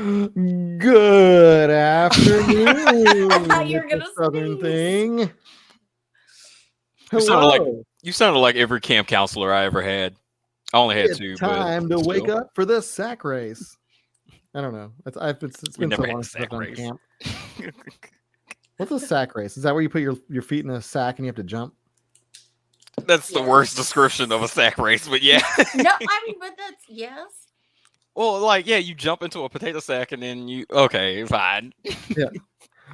Good afternoon. I thought you were It's a gonna Southern sneeze. thing. You sounded like Hello. you sounded like every camp counselor I ever had. I only had It's two, but time to wake still, up for the sack race. I don't know. It's we been so never had long a since I've sack done race. camp. What's a sack race? Is that where you put your feet in a sack and you have to jump? That's the Yes. worst description of a sack race, but yeah. No, I mean, but that's yes. Well, like, yeah, you jump into a potato sack and then okay, fine. Yeah.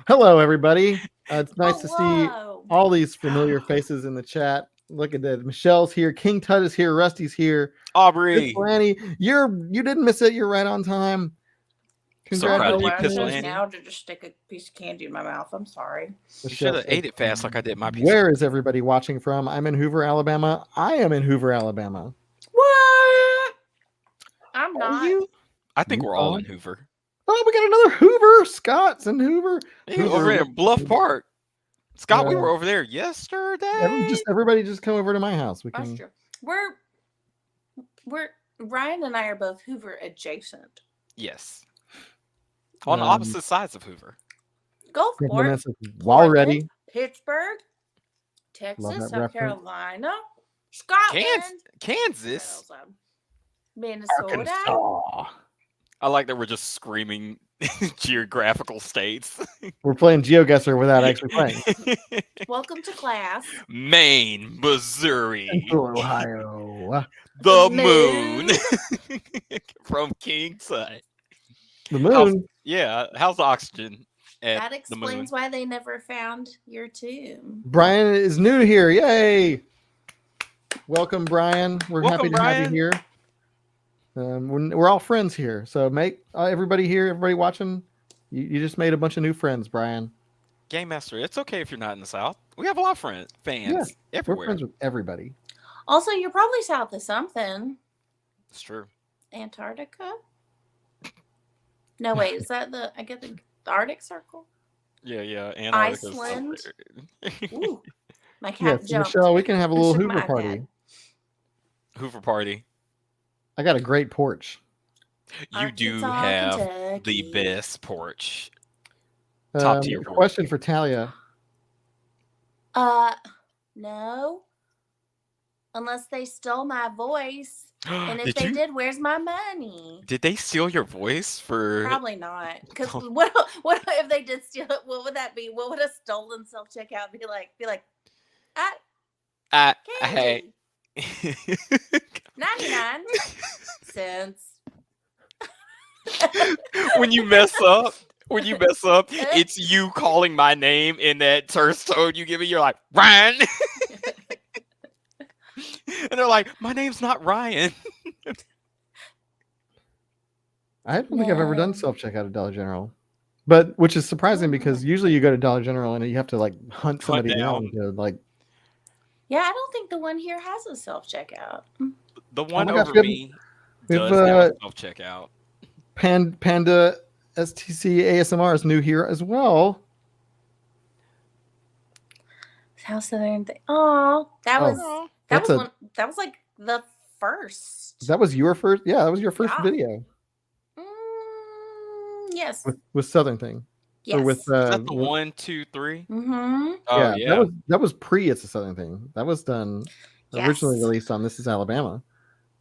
Hello, everybody. It's nice to see Hello. all these familiar faces in the chat. Look at that. Michelle's here. King Tut is here. Rusty's here. Aubrey, Lanny, you didn't miss it. You're right on time. so I don't proud know of you, why I Piss chose Lanny. now to just stick a piece of candy in my mouth. I'm sorry. You should have ate it fast like I did my piece. Where is everybody watching from? I'm in Hoover, Alabama. I am in Hoover, Alabama. What? I'm Are not. you? I think You we're all are? in Hoover. Oh, we got another Hoover. Scott's in Hoover. Yeah, over in Bluff Park. Scott, we Uh, were over there yesterday. Everybody just come over to my house. We That's can. true. We're Ryan and I are both Hoover adjacent. Yes. On opposite sides of Hoover. Gulfport, While ready. Pittsburgh, Love Texas, that South reference. Carolina, Scotland, Kansas. Minnesota. Arkansas. I like that we're just screaming geographical states. We're playing GeoGuessr without actually playing. Welcome to class. Maine, Missouri, Central Ohio. the moon. From King Tut. The moon. How's the oxygen at That the moon? explains why they never found your tomb. Brian is new here. Yay! Welcome, Brian. We're Welcome, happy to have you here. We're all friends here. So make everybody here, everybody watching, you just made a bunch of new friends, Brian. Game Master, it's okay if you're not in the South. We have a lot of fans everywhere. We're friends with everybody. Also, you're probably south of something. It's true. Antarctica? No, wait, is that the Arctic Circle? Yeah. Antarctica's Iceland? up there. Ooh, my cat Yes, jumped. Michelle, we can have a little Shook Hoover my party. iPad. Hoover party. I got a great porch. You do Arkansas, have the Kentucky. best porch. Top tier porch. Question for Talia. No. Unless they stole my voice. And if Did did, where's my money? Did they steal your voice for? Probably not. Because what if they did steal it? What would that be? What would a stolen self checkout be like? Hey. 99 cents. When you mess up, it's you calling my name in that terse tone you give me. You're like, Ryan. And they're like, my name's not Ryan. I don't think I've ever done self-checkout at Dollar General. But which is surprising because usually you go to Dollar General and you have to like hunt somebody down to like. Yeah, I don't think the one here has a self checkout. The one gosh, over me does have a self checkout. Panda STC ASMR is new here as well. How Southern thing? Oh, that was like the first. That was your first. Yeah, that was your first video. Yes. With Southern Thing. Yes. Or with Is that the 1, 2, 3? Mm-hmm. Oh yeah. That was pre It's a Southern Thing. That was done originally released on This Is Alabama,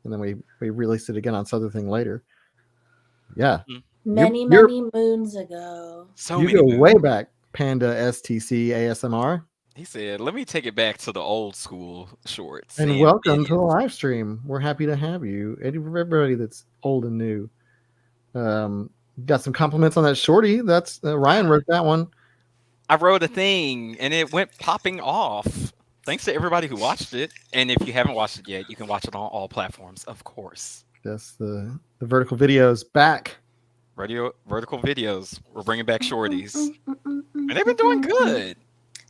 and then we released it again on Southern Thing later. Yeah. Many moons ago. You go way back, Panda STC ASMR. He said, let me take it back to the old school shorts. And welcome to the live stream. We're happy to have you. Everybody that's old and new. Got some compliments on that shorty. That's Ryan wrote that one. I wrote a thing and it went popping off. Thanks to everybody who watched it. And if you haven't watched it yet, you can watch it on all platforms, of course. Yes, the vertical videos back. Vertical videos. We're bringing back shorties. And they've been doing good.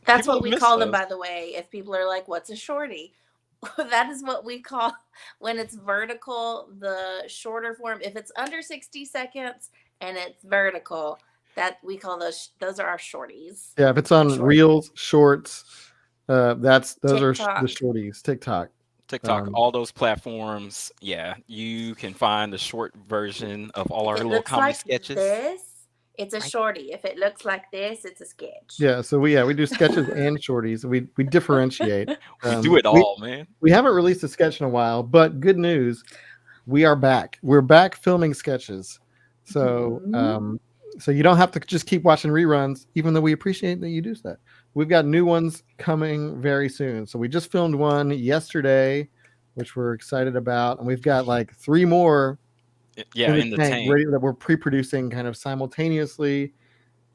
That's what we call them, by the way. If people are like, what's a shorty? That is what we call when it's vertical, the shorter form. If it's under 60 seconds and it's vertical, that we call those are our shorties. Yeah, if it's on Reels, Shorts, those TikTok. Are the shorties. TikTok. TikTok, all those platforms. Yeah, you can find the short version of all If our it little looks comedy like sketches. this, it's a shorty. If it looks like this, it's a sketch. Yeah, so we do sketches and shorties. We differentiate. We do it We all, man. we haven't released a sketch in a while, but good news, we are back. We're back filming sketches. So so you don't have to just keep watching reruns, even though we appreciate that you do that. We've got new ones coming very soon. So we just filmed one yesterday, which we're excited about, and we've got like 3 more Yeah, in the tank tank. ready that we're pre-producing kind of simultaneously.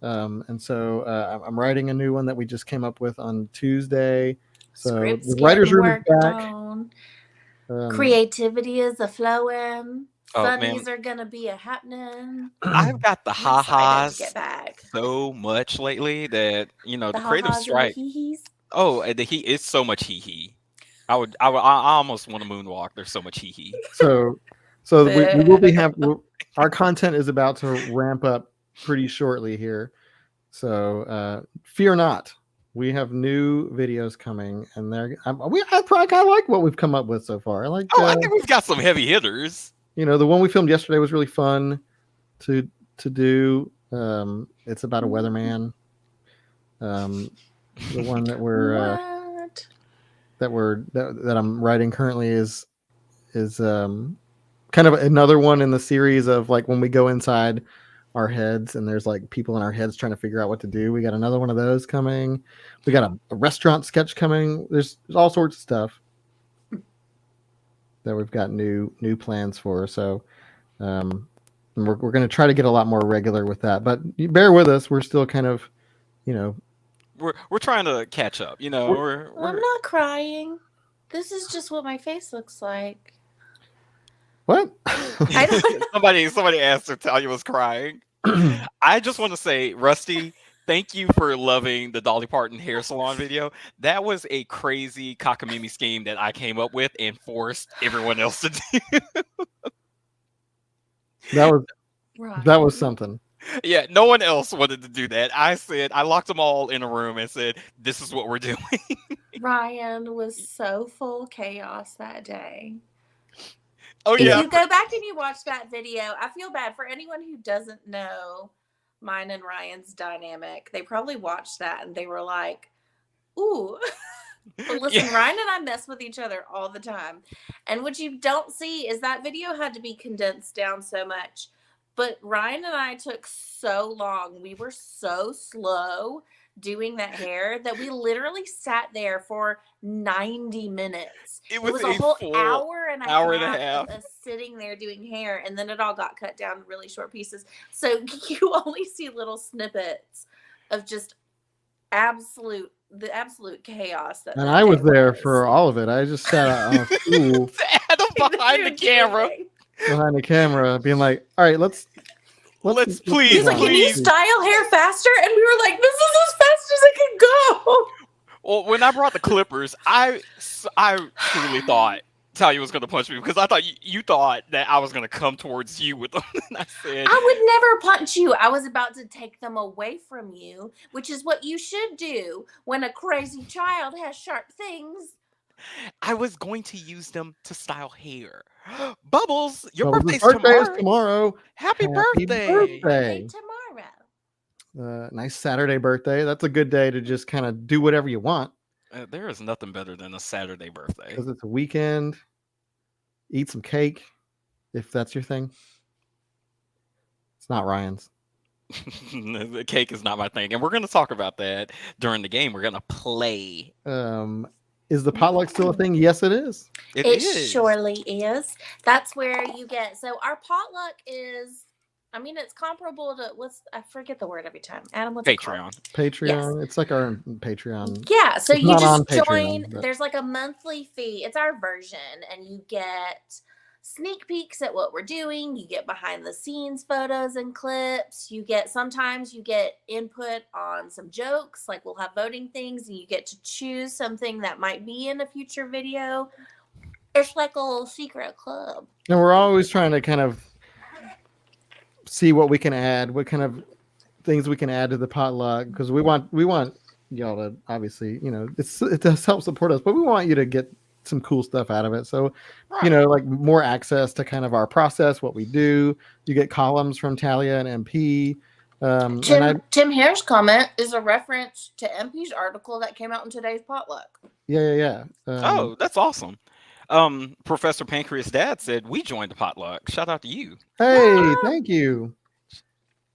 And so I'm writing a new one that we just came up with on Tuesday. So Scripts the writer's getting room is worked back. on. Creativity is a flowing. Oh, Funnies man. are gonna be a happening. I've got the I'm excited to ha-has get back. so much lately that, you know, The the creative ha-has and the strike. hee-hees. Oh, and it's so much hee-hee. I almost want to moonwalk. There's so much hee-hee. So we will be our content is about to ramp up pretty shortly here. So fear not. We have new videos coming, and I like what we've come up with so far. I think we've got some heavy hitters. You know, the one we filmed yesterday was really fun to do. It's about a weatherman. The one that that I'm writing currently is kind of another one in the series of like when we go inside our heads and there's like people in our heads trying to figure out what to do. We got another one of those coming. We got a restaurant sketch coming. There's all sorts of stuff that we've got new plans for. So we're going to try to get a lot more regular with that, but you bear with us. We're still kind of, you know, we're trying to catch up, you know. I'm not crying. This is just what my face looks like. What? I don't Somebody asked if Talia was crying. I just want to say, Rusty, thank you for loving the Dolly Parton hair salon video. That was a crazy cockamamie scheme that I came up with and forced everyone else to do. That was something. Yeah, no one else wanted to do that. I locked them all in a room and said, this is what we're doing. Ryan was so full chaos that day. Oh, yeah. If you go back and you watch that video, I feel bad for anyone who doesn't know mine and Ryan's dynamic. They probably watched that and they were like, ooh. But listen, yeah. Ryan and I mess with each other all the time. And what you don't see is that video had to be condensed down so much. But Ryan and I took so long. We were so slow doing that hair that we literally sat there for 90 minutes. It was a whole hour and a half of us sitting there doing hair, and then it all got cut down to really short pieces. So you only see little snippets of just absolute chaos. And I was there for all of it. I just sat on a stool behind the camera. Behind the camera, being like, "All right, let's please." He's like, "Can you style hair faster?" And we were like, "This is as fast as it can go." Well, when I brought the clippers, I truly thought Talia was going to punch me because I thought you thought that I was going to come towards you with them. And I said, "I would never punch you. I was about to take them away from you, which is what you should do when a crazy child has sharp things." I was going to use them to style hair. Bubbles, your birthday is tomorrow. Happy birthday tomorrow. Nice Saturday birthday. That's a good day to just kind of do whatever you want. There is nothing better than a Saturday birthday. Because it's a weekend. Eat some cake, if that's your thing. It's not Ryan's. The cake is not my thing. And we're going to talk about that during the game. We're going to play. Is the potluck still a thing? Yes, it is. It surely is. That's where you get. So our potluck is, I mean, it's comparable to I forget the word every time. Adam, what's Patreon. It Patreon. Yes. It's like our Patreon. Yeah. So you just join. Patreon, there's like a monthly fee. It's our version, and you get sneak peeks at what we're doing. You get behind the scenes photos and clips. Sometimes you get input on some jokes, like we'll have voting things and you get to choose something that might be in a future video. It's like a little secret club. And we're always trying to kind of see what we can add, what kind of things we can add to the potluck, because we want y'all to obviously, it does help support us, but we want you to get some cool stuff out of it. So, Right. like more access to kind of our process, what we do. You get columns from Talia and MP. And I Tim Hare's comment is a reference to MP's article that came out in today's potluck. yeah. Oh, that's awesome. Professor Pancreas' dad said we joined the potluck. Shout out to you. Hey, thank you.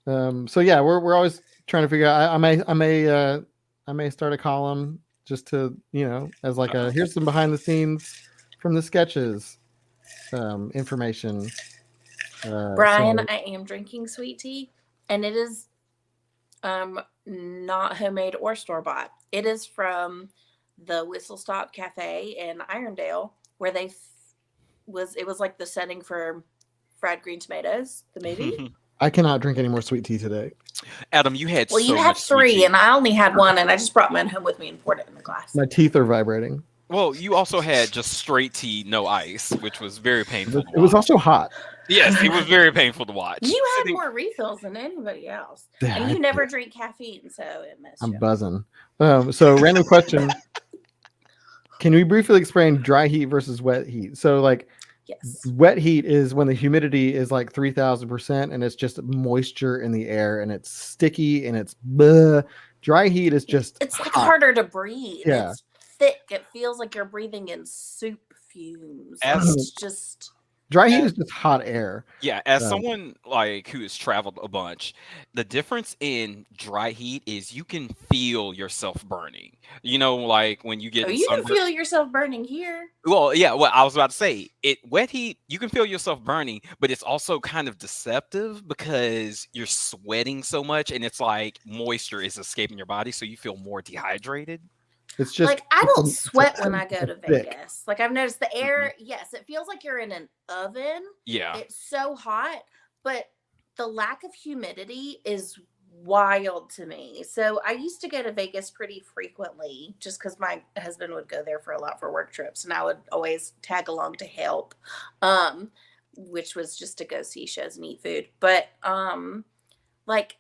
So yeah, we're always trying to figure out. I may start a column just to as like a here's some behind the scenes from the sketches information. Brian, So I am drinking sweet tea, and it is not homemade or store bought. It is from the Whistle Stop Cafe in Irondale, where it was like the setting for Fried Green Tomatoes, the movie. I cannot drink any more sweet tea today. Adam, you had Well, you so had much sweet 3, tea. and I only had 1, and I just brought mine home with me and poured it in the glass. My teeth are vibrating. Well, you also had just straight tea, no ice, which was very painful. It was also hot. Yes, it was very painful to watch. You had more refills than anybody else, and you never drink caffeine, so it messed I'm you. buzzing. So random question. Can we briefly explain dry heat versus wet heat? So like Yes. wet heat is when the humidity is like 3,000% and it's just moisture in the air and it's sticky and it's bleh. Dry heat is just it's like hot. harder to breathe. Yeah. It's thick. It feels like you're breathing in soup fumes. It's just dry heat is just hot air. Yeah, as someone like who has traveled a bunch, the difference in dry heat is you can feel yourself burning. Like when you get you sunburned. can feel yourself burning here. Well, yeah, well, I was about to say wet heat, you can feel yourself burning, but it's also kind of deceptive because you're sweating so much and it's like moisture is escaping your body, so you feel more dehydrated. It's just like I don't sweat when I go to thick. Vegas. Like I've noticed the air, yes, it feels like you're in an oven. Yeah. It's so hot, but the lack of humidity is wild to me. So I used to go to Vegas pretty frequently just because my husband would go there for a lot for work trips, and I would always tag along to help, which was just to go see shows and eat food. But like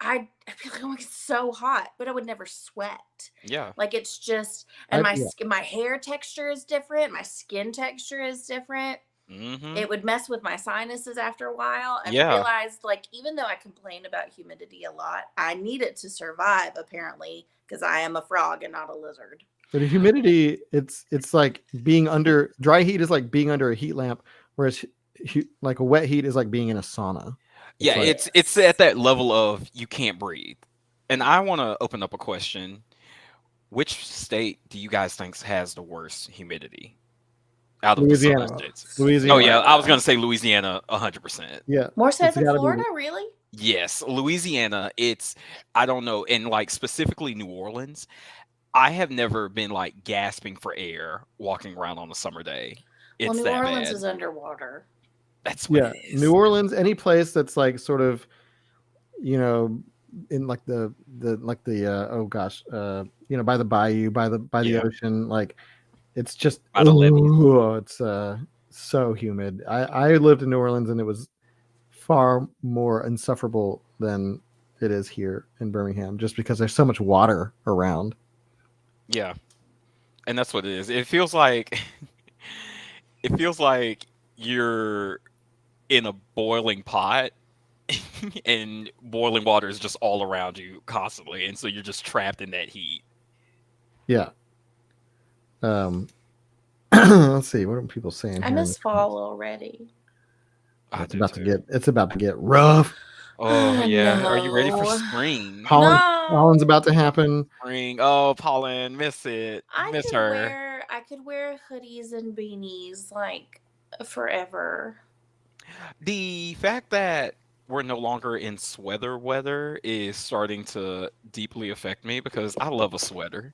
I feel like, oh, it's so hot, but I would never sweat. Yeah. Like it's just, and my hair texture is different. My skin texture is different. Mm-hmm. It would mess with my sinuses after a while. And Yeah. realized, like, even though I complain about humidity a lot, I need it to survive, apparently, because I am a frog and not a lizard. But humidity, it's like being under dry heat is like being under a heat lamp, whereas like a wet heat is like being in a sauna. Yeah, it's at that level of you can't breathe. And I want to open up a question. Which state do you guys think has the worst humidity out of Louisiana. the southern states? Louisiana. Oh yeah, I was going to say Louisiana 100%. Yeah. More so than Florida, really? Yes, Louisiana, I don't know, and like specifically New Orleans, I have never been like gasping for air walking around on a summer day. It's New that Orleans bad. is underwater. That's what it is. New Orleans, any place that's like sort of, in like the oh gosh, by the bayou, by the ocean, like it's just it's so humid. I lived in New Orleans and it was far more insufferable than it is here in Birmingham, just because there's so much water around. Yeah, and that's what it is. It feels like you're in a boiling pot and boiling water is just all around you constantly, and so you're just trapped in that heat. Yeah. Let's see, what are people saying? I miss fall already. It's about to get rough. Oh yeah. No. Are you ready for spring? Pollen's about to happen. Spring. Oh, pollen, miss it. Miss her. I could wear hoodies and beanies like forever. The fact that we're no longer in sweater weather is starting to deeply affect me because I love a sweater.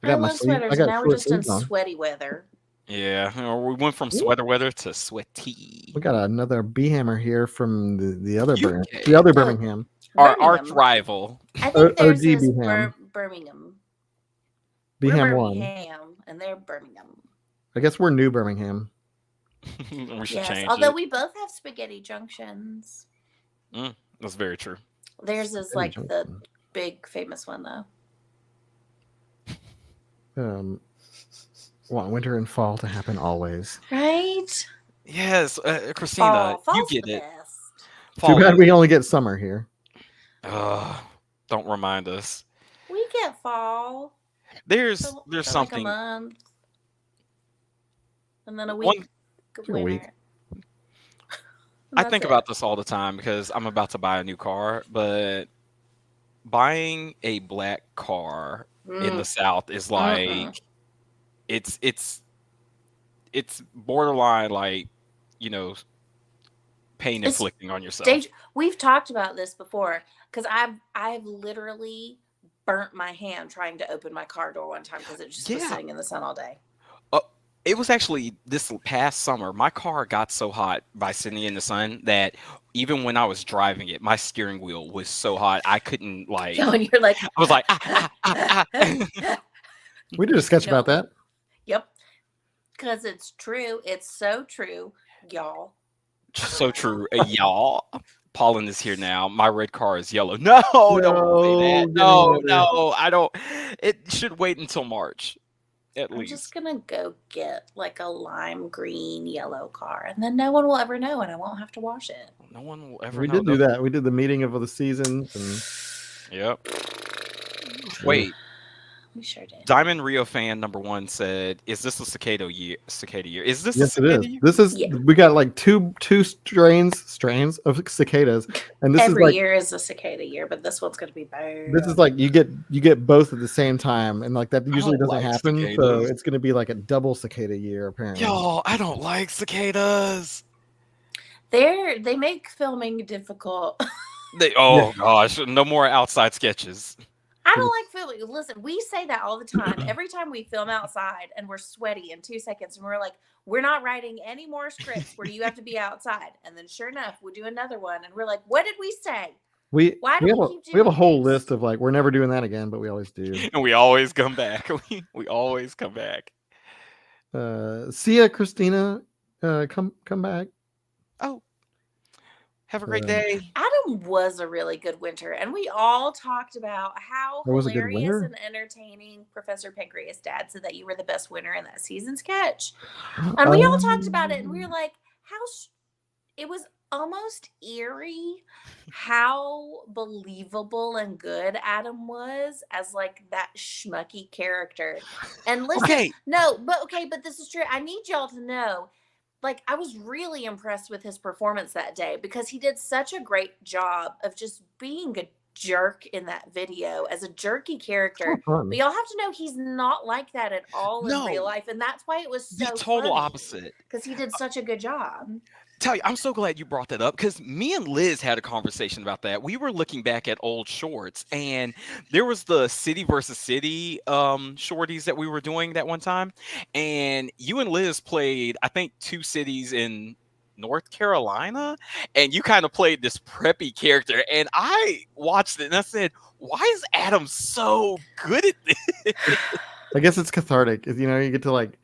I love sweaters. Now we're just in sweaty weather. Yeah, we went from sweater weather to sweaty. We got another B hammer here from the other Birmingham. Our arch rival. I think there's Birmingham. Birmingham 1. And they're Birmingham. I guess we're New Birmingham. We should change although it. we both have spaghetti junctions. That's very true. Theirs is like the big famous one, though. want winter and fall to happen always. Right? Yes, Christina, you Fall's get the it. best. Too Fall bad is. we only get summer here. Don't remind us. We get fall There's for like a something. month, and then a week One, of For a week. winter. And I that's think it. about this all the time because I'm about to buy a new car, but buying a black car in the Mm, South is mm-mm. like it's it's it's borderline like you know pain It's inflicting on yourself. danger. We've talked about this before because I've literally burnt my hand trying to open my car door one time because it just was Yeah. sitting in the sun all day. Uh, it was actually this past summer. My car got so hot by sitting in the sun that even when I was driving it, my steering wheel was so hot I couldn't Yeah, like. when you're like, I was like, ah, ah, ah, ah. We did a sketch about no, that. yep, because it's true. It's so true, y'all. So true, y'all. Pollen is here now. My red car is yellow. No, don't say that. No, getting No, better. no, I don't. It should wait until March, at I'm just least. gonna go get like a lime green yellow car, and then no one will ever know, and I won't have to wash it. No one will ever We know. did do that. We did the meeting of the seasons, and Yep. Ugh. Wait, We sure did. Diamond Rio fan number 1 said, "Is this a cicada year? Cicada year? Is this a Yes, it cicada is. year?" This is Yeah. we got like two strains of cicadas, and this is Every like year is a cicada year, but this one's gonna be bad. this is like you get both at the same time, and like that I usually don't doesn't like happen. So cicadas. it's going to be like a double cicada year apparently. Y'all, I don't like cicadas. They make filming difficult. Yeah, Oh gosh, no more outside sketches. I don't like filming. Listen, we say that all the time. Every time we film outside and we're sweaty in 2 seconds, and we're like, we're not writing any more scripts where you have to be outside. And then sure enough, we do another one, and we're like, what did we say? we Why do we we have a keep we have a doing whole this? list of like we're never doing that again, but we always do. And we always come back. We always come back. Sia, Christina, come back. Oh, have a great day. Adam was a really good winter, and we all talked about how That was a good hilarious winter. and entertaining Professor Pancreas Dad said that you were the best winner in that season sketch. And we all talked about it, and we were like, it was almost eerie how believable and good Adam was as like that schmucky character. And listen, Okay. but this is true. I need y'all to know, like, I was really impressed with his performance that day because he did such a great job of just being a jerk in that video as a jerky character. Fun. But y'all have to know he's not like that at all in real No. life, and that's why it was so The total funny, opposite. because he did such a good job. Talia, I'm so glad you brought that up because me and Liz had a conversation about that. We were looking back at old shorts, and there was the city versus city shorties that we were doing that one time, and you and Liz played, I think, 2 cities in North Carolina, and you kind of played this preppy character, and I watched it and I said, "Why is Adam so good at this?" I guess it's cathartic. You know, you get to like,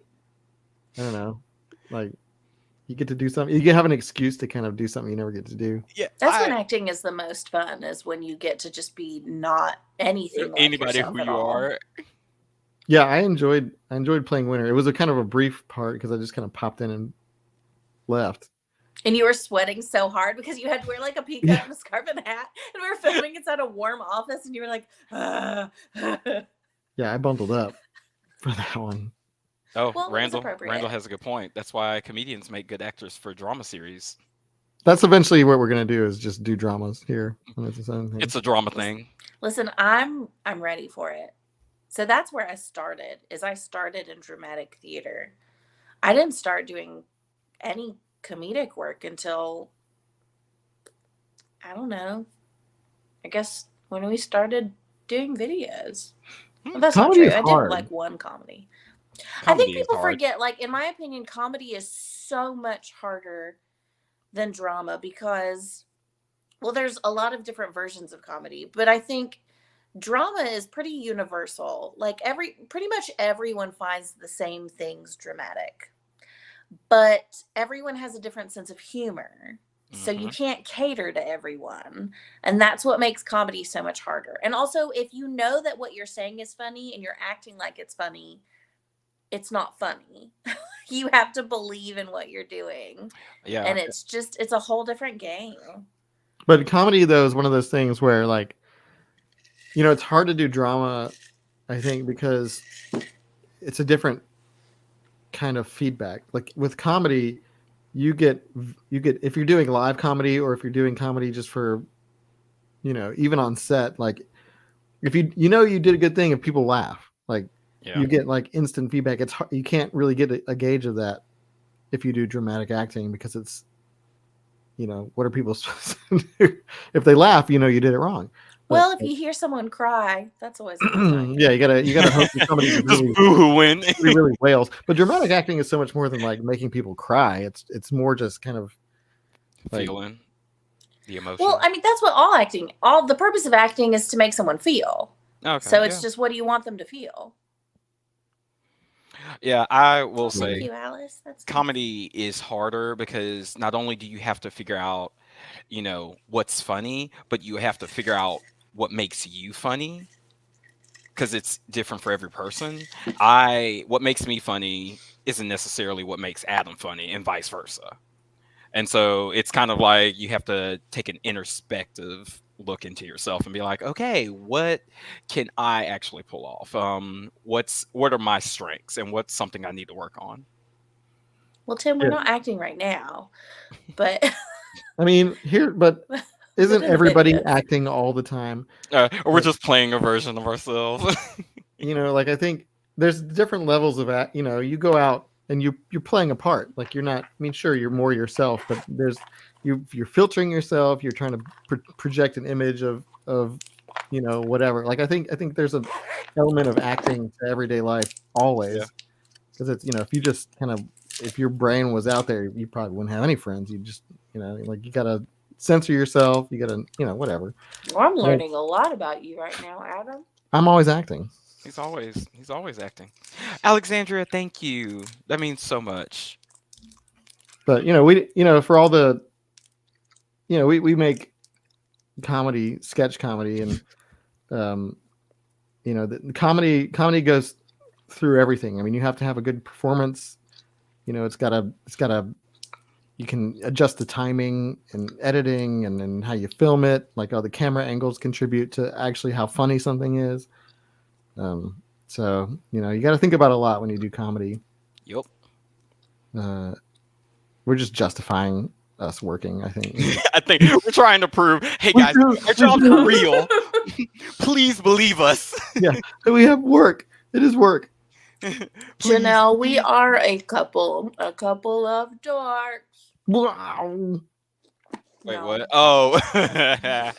I don't know, like you get to do something. You can have an excuse to kind of do something you never get to do. Yeah, That's when acting is the most fun, is when you get to just be not anything like anybody yourself who at you all. are. Yeah, I enjoyed playing Winter. It was a kind of a brief part because I just kind of popped in and left. And you were sweating so hard because you had to wear like a pea coat and a scarf and a hat, and we were filming inside a warm office, and you were like, Yeah, I bundled up for that one. Oh, Well, it was Randall appropriate. has a good point. That's why comedians make good actors for drama series. That's eventually what we're gonna do is just do dramas here. And it's its own thing. It's a drama thing. Listen, I'm ready for it. So that's where I started. I started in dramatic theater. I didn't start doing any comedic work until, I don't know, I guess when we started doing videos. Well, that's not Comedy true. is I did hard. like one comedy. I Comedy think is people hard. forget, like, in my opinion, comedy is so much harder than drama because, well, there's a lot of different versions of comedy, but I think drama is pretty universal. Like, pretty much everyone finds the same things dramatic, but everyone has a different sense of humor. So you Mhm. can't cater to everyone. And that's what makes comedy so much harder. And also, if you know that what you're saying is funny and you're acting like it's funny, it's not funny. You have to believe in what you're doing. Yeah. And it's a whole different game. But comedy, though, is one of those things where, like, it's hard to do drama, I think, because it's a different kind of feedback. Like with comedy, you get if you're doing live comedy or if you're doing comedy just for, even on set, like if you did a good thing if people laugh, like you get like instant feedback. It's hard, you can't really get a gauge of that if you do dramatic acting because it's, what are people supposed to do? If they laugh, you did it wrong. Well, if you hear someone cry, that's always a good sign. Yeah, you gotta hope that somebody just boo-hooing. really wails. But dramatic acting is so much more than like making people cry. It's more just kind of like, feeling the emotion. Well, I mean, that's what all the purpose of acting is to make someone feel. Okay, so it's just, what do you want them to feel? Yeah, I will Thank say you, Alice. That's comedy is harder because not only do you have to figure out, what's funny, but you have to figure out what makes you funny because it's different for every person. What makes me funny isn't necessarily what makes Adam funny, and vice versa. And so it's kind of like you have to take an introspective look into yourself and be like, okay, what can I actually pull off? What are my strengths and what's something I need to work on? Well, Tim, we're not acting right now, but I mean, but isn't everybody acting all the time? Or we're just playing a version of ourselves. Like I think there's different levels of you go out and you're playing a part. Like you're not. I mean, sure, you're more yourself, but you're filtering yourself. You're trying to project an image of whatever. Like I think there's an element of acting to everyday life always, because it's if you just if your brain was out there, you probably wouldn't have any friends. You just like you gotta censor yourself. You gotta whatever. Well, I'm learning a lot about you right now, Adam. I'm always acting. He's always acting. Alexandria, thank you. That means so much. But we for all the we make comedy, sketch comedy, and the comedy goes through everything. I mean, you have to have a good performance. It's gotta you can adjust the timing and editing and then how you film it. Like all the camera angles contribute to actually how funny something is. So you got to think about a lot when you do comedy. Yep. We're just justifying us working, I think. I think we're trying to prove, hey guys, our jobs are real. Please believe us. Yeah, we have work. It is work. Janelle, we are a couple of dorks. Wow. Wait, no. What? Oh, that.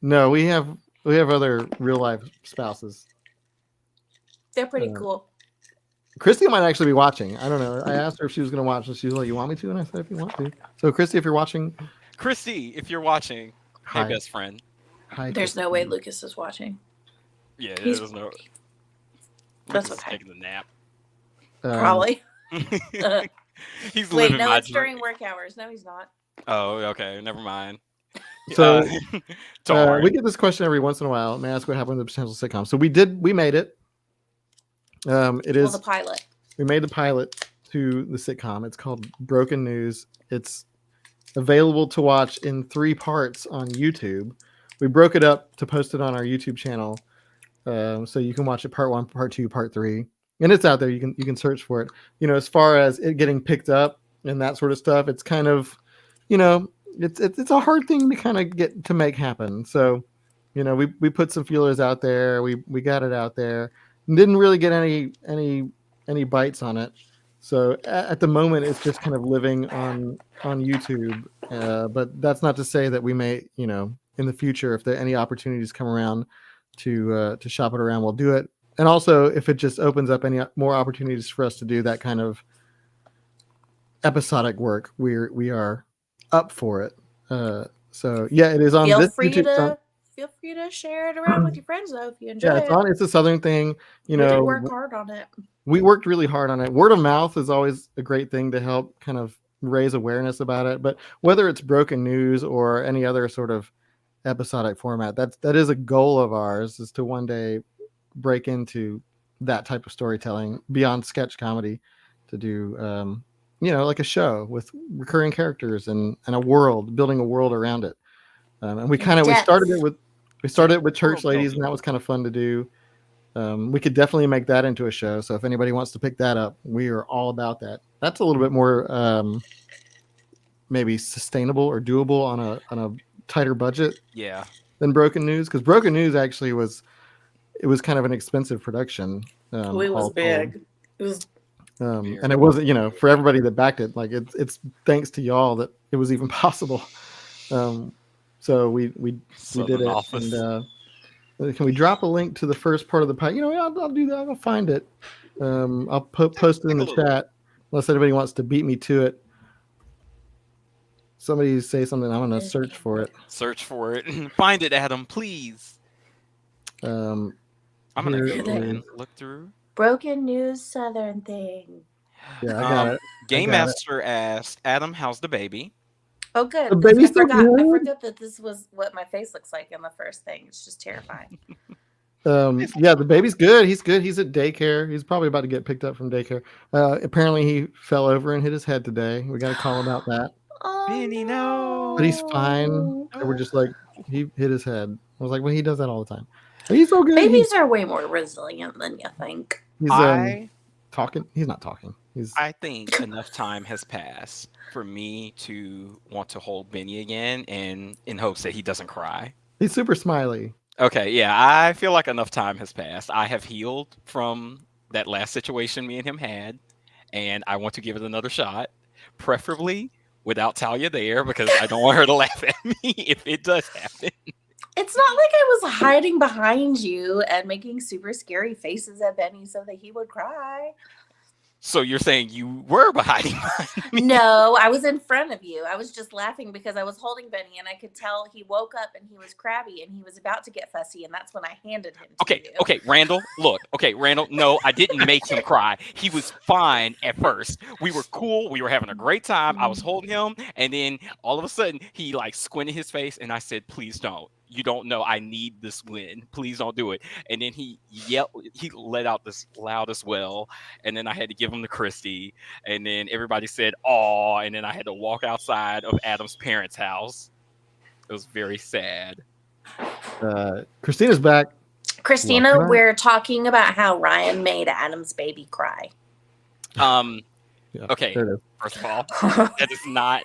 No, we have other real life spouses. They're pretty cool. Christy might actually be watching. I don't know. I asked her if she was going to watch, and she was like, "You want me to?" And I said, "If you want to." So, Christy, if you're watching, hi. Hey, best friend. Hi. There's Christy. no way Lucas is watching. Yeah, there's no. That's okay. Taking a nap. Probably. He's Wait, living no, my it's dream. during work hours. No, he's not. Oh, okay. Never mind. So we get this question every once in a while. May I ask what happened to the potential sitcom? So we made it. It is the pilot. We made the pilot to the sitcom. It's called Broken News. It's available to watch in 3 parts on YouTube. We broke it up to post it on our YouTube channel, so you can watch it part 1, part 2, part 3, and it's out there. You can search for it. As far as it getting picked up and that sort of stuff, it's kind of, it's a hard thing to kind of get to make happen. So, we put some feelers out there. We got it out there. Didn't really get any bites on it. So at the moment, it's just kind of living on YouTube. But that's not to say that we may, in the future, if there any opportunities come around to shop it around, we'll do it. And also, if it just opens up any more opportunities for us to do that kind of episodic work, we are up for it. So yeah, it is on this YouTube. Feel free to share it around with your friends, though, if you enjoy it. It's a Southern thing. We did work hard on it. We worked really hard on it. Word of mouth is always a great thing to help kind of raise awareness about it. But whether it's Broken News or any other sort of episodic format, that is a goal of ours, is to one day break into that type of storytelling beyond sketch comedy to do, like a show with recurring characters and a world, building a world around it. And we started it with Church Ladies, and that was kind of fun to do. We could definitely make that into a show. So if anybody wants to pick that up, we are all about that. That's a little bit more maybe sustainable or doable on a tighter budget. Yeah. Than Broken News, because Broken News actually was kind of an expensive production. It was big. It was, and it wasn't, for everybody that backed it. Like it's thanks to y'all that it was even possible. So we did it. Office. And can we drop a link to the first part of the podcast? I'll do that. I'll find it. I'll post it in the chat unless anybody wants to beat me to it. Somebody say something. I'm gonna search for it. Search for it. Find it, Adam, please. I'm gonna look through. Broken News Southern thing. Yeah, I got it. Game Master asked, Adam, how's the baby? Oh, good. The baby's I forgot that this was what my face looks like in the first thing. It's just terrifying. Yeah, the baby's good. He's good. He's at daycare. He's probably about to get picked up from daycare. Apparently, he fell over and hit his head today. We got to call about that. Oh, Benny, no. But he's fine. And we're just like, he hit his head. I was like, well, he does that all the time. But he's so good. Babies are way more resilient than you think. He's talking. He's not talking. I think enough time has passed for me to want to hold Benny again, and in hopes that he doesn't cry. He's super smiley. Okay, yeah, I feel like enough time has passed. I have healed from that last situation me and him had, and I want to give it another shot, preferably without Talia there, because I don't want her to laugh at me if it does happen. It's not like I was hiding behind you and making super scary faces at Benny so that he would cry. So you're saying you were hiding behind me? No, I was in front of you. I was just laughing because I was holding Benny and I could tell he woke up and he was crabby and he was about to get fussy, and that's when I handed him to you. Okay, Randall, look. Okay, Randall, no, I didn't make him cry. He was fine at first. We were cool. We were having a great time. I was holding him, and then all of a sudden he like squinted his face, and I said, please don't. You don't know I need this win. Please don't do it. And then he yelled, he let out this loudest wail, and then I had to give him to Christy, and then everybody said, "Aw," and then I had to walk outside of Adam's parents' house. It was very sad. Christina's back. Christina, we're talking about how Ryan made Adam's baby cry. Okay, first of all, that is not.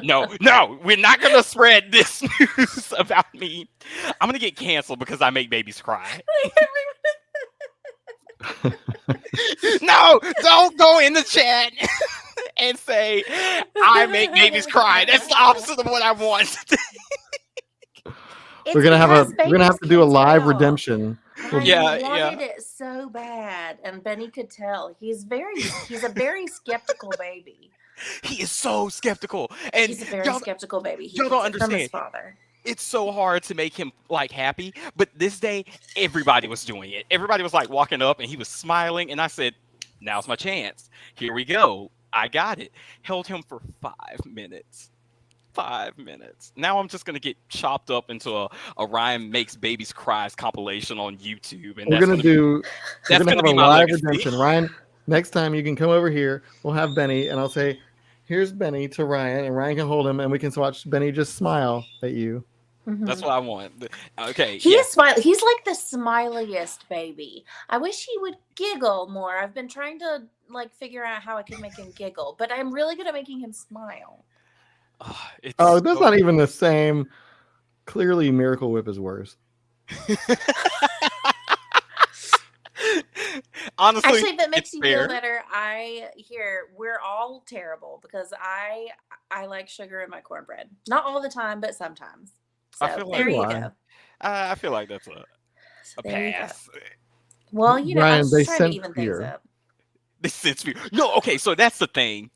No, we're not gonna spread this news about me. I'm gonna get canceled because I make babies cry. No, don't go in the chat and say I make babies cry. That's the opposite of what I want. We're gonna have to do a live redemption. I wanted it so bad, and Benny could tell. He's a very skeptical baby. He is so skeptical, and he's a very skeptical baby. Y'all don't understand. From his father. It's so hard to make him like happy, but this day everybody was doing it. Everybody was like walking up, and he was smiling, and I said, "Now's my chance. Here we go. I got it." Held him for 5 minutes. 5 minutes. Now I'm just gonna get chopped up into a Ryan Makes Babies Cries compilation on YouTube, and we're gonna have a live redemption. Ryan, next time you can come over here. We'll have Benny, and I'll say, "Here's Benny" to Ryan, and Ryan can hold him, and we can watch Benny just smile at you. Mm-hmm. That's what I want. Okay, he's smiling. He's like the smiliest baby. I wish he would giggle more. I've been trying to like figure out how I can make him giggle, but I'm really good at making him smile. That's not even the same. Clearly, Miracle Whip is worse. Honestly, actually, if it makes you feel better, we're all terrible because I like sugar in my cornbread. Not all the time, but sometimes. So I feel there you go. I feel like that's a pass. Well, Ryan, I was just trying to even things up. They sense me. No, okay, so that's the thing.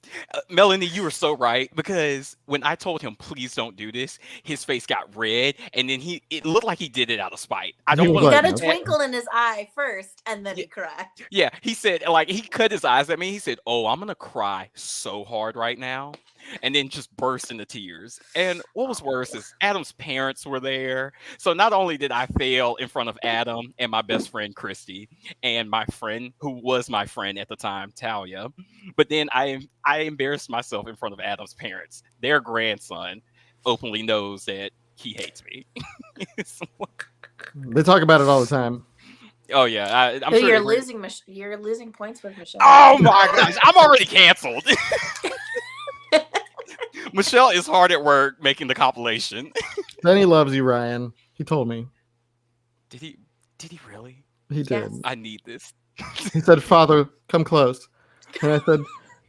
Melanie, you were so right, because when I told him, please don't do this, his face got red, and then it looked like he did it out of spite. I don't want He got a twinkle in his eye first, and then he cried. Yeah, he said, like, he cut his eyes at me. He said, "Oh, I'm going to cry so hard right now." and then just burst into tears. And what was worse is Adam's parents were there. So not only did I fail in front of Adam and my best friend Christy and my friend who was my friend at the time, Talia, but then I embarrassed myself in front of Adam's parents. Their grandson openly knows that he hates me. So- They talk about it all the time. oh yeah, I'm So sure you're they were. losing. You're losing points with Michelle. Oh my gosh, I'm already canceled. Michelle is hard at work making the compilation. Then he loves you, Ryan. He told me. Did he? Did he really? He did. Yes. I need this. He said, "Father, come close." And I said,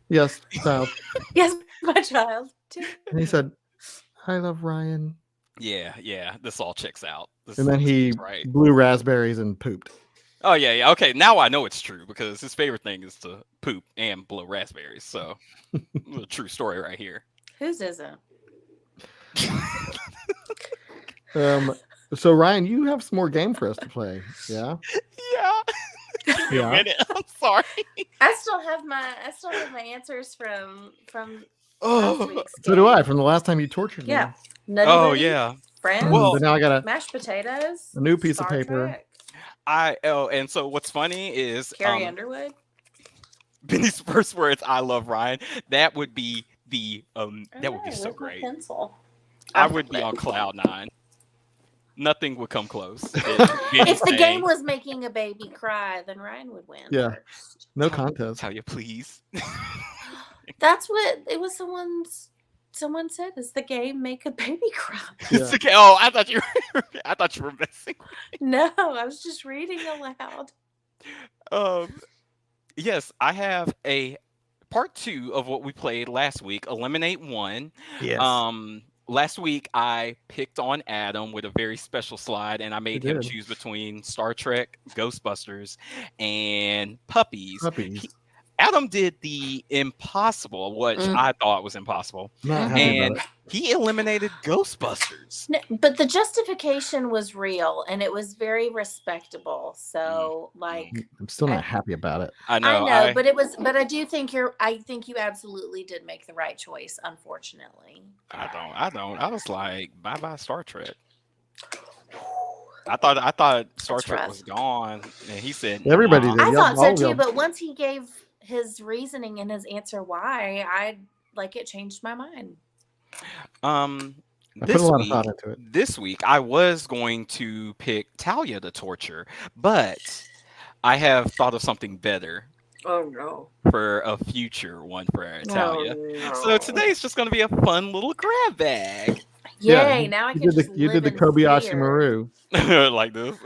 "Yes, child." Yes, my child. And he said, "I love Ryan." Yeah. This all checks out. This, And then this he is right. blew raspberries and pooped. Oh yeah. Okay, now I know it's true because his favorite thing is to poop and blow raspberries. So, a true story right here. Whose isn't? So Ryan, you have some more game for us to play. Yeah. Yeah. Give me a Yeah. minute. I'm sorry. I still have my answers from last Oh. week's So do game. I. From the last time you tortured me. Yeah. Nutty Oh Buddy, yeah. Friends, Well- But now I got mashed potatoes, a new piece of Star paper. Trek, And so what's funny is Carrie Underwood. Benny's first words, "I love Ryan." That would be the that would be so Where's my great. pencil? I would be on cloud 9. Nothing would come close. If the game was making a baby cry, then Ryan would win. Yeah. first. No contest. Talia, please. That's what it was. Someone said, "Does the game make a baby cry?" Yeah. It's okay. Oh, I thought you were messing. No, I was just reading aloud. Yes, I have a part 2 of what we played last week. Eliminate 1. Yes. Last week I picked on Adam with a very special slide, and I made him did. choose between Star Trek, Ghostbusters, and puppies. Puppies. Adam did the impossible, which I thought was impossible, Not happy and about it. he eliminated Ghostbusters. No, but the justification was real and it was very respectable. So, like, I'm still not happy about it. I know. I know, but I do think I think you absolutely did make the right choice. Unfortunately, I don't. I was like, bye bye Star Trek. I thought Star That's Trek rough. was gone, and he said Everybody nah. did. I Y'all- thought all so of too. y'all- But once he gave his reasoning and his answer why, it changed my mind. I put This a lot of week, thought into it. this week I was going to pick Talia to torture, but I have thought of something better Oh no! for a future one for Talia. No. So today's just going to be a fun little grab bag. Yay! you- Now I You can did just the you live did the in Kobayashi fear. Maru, Like this.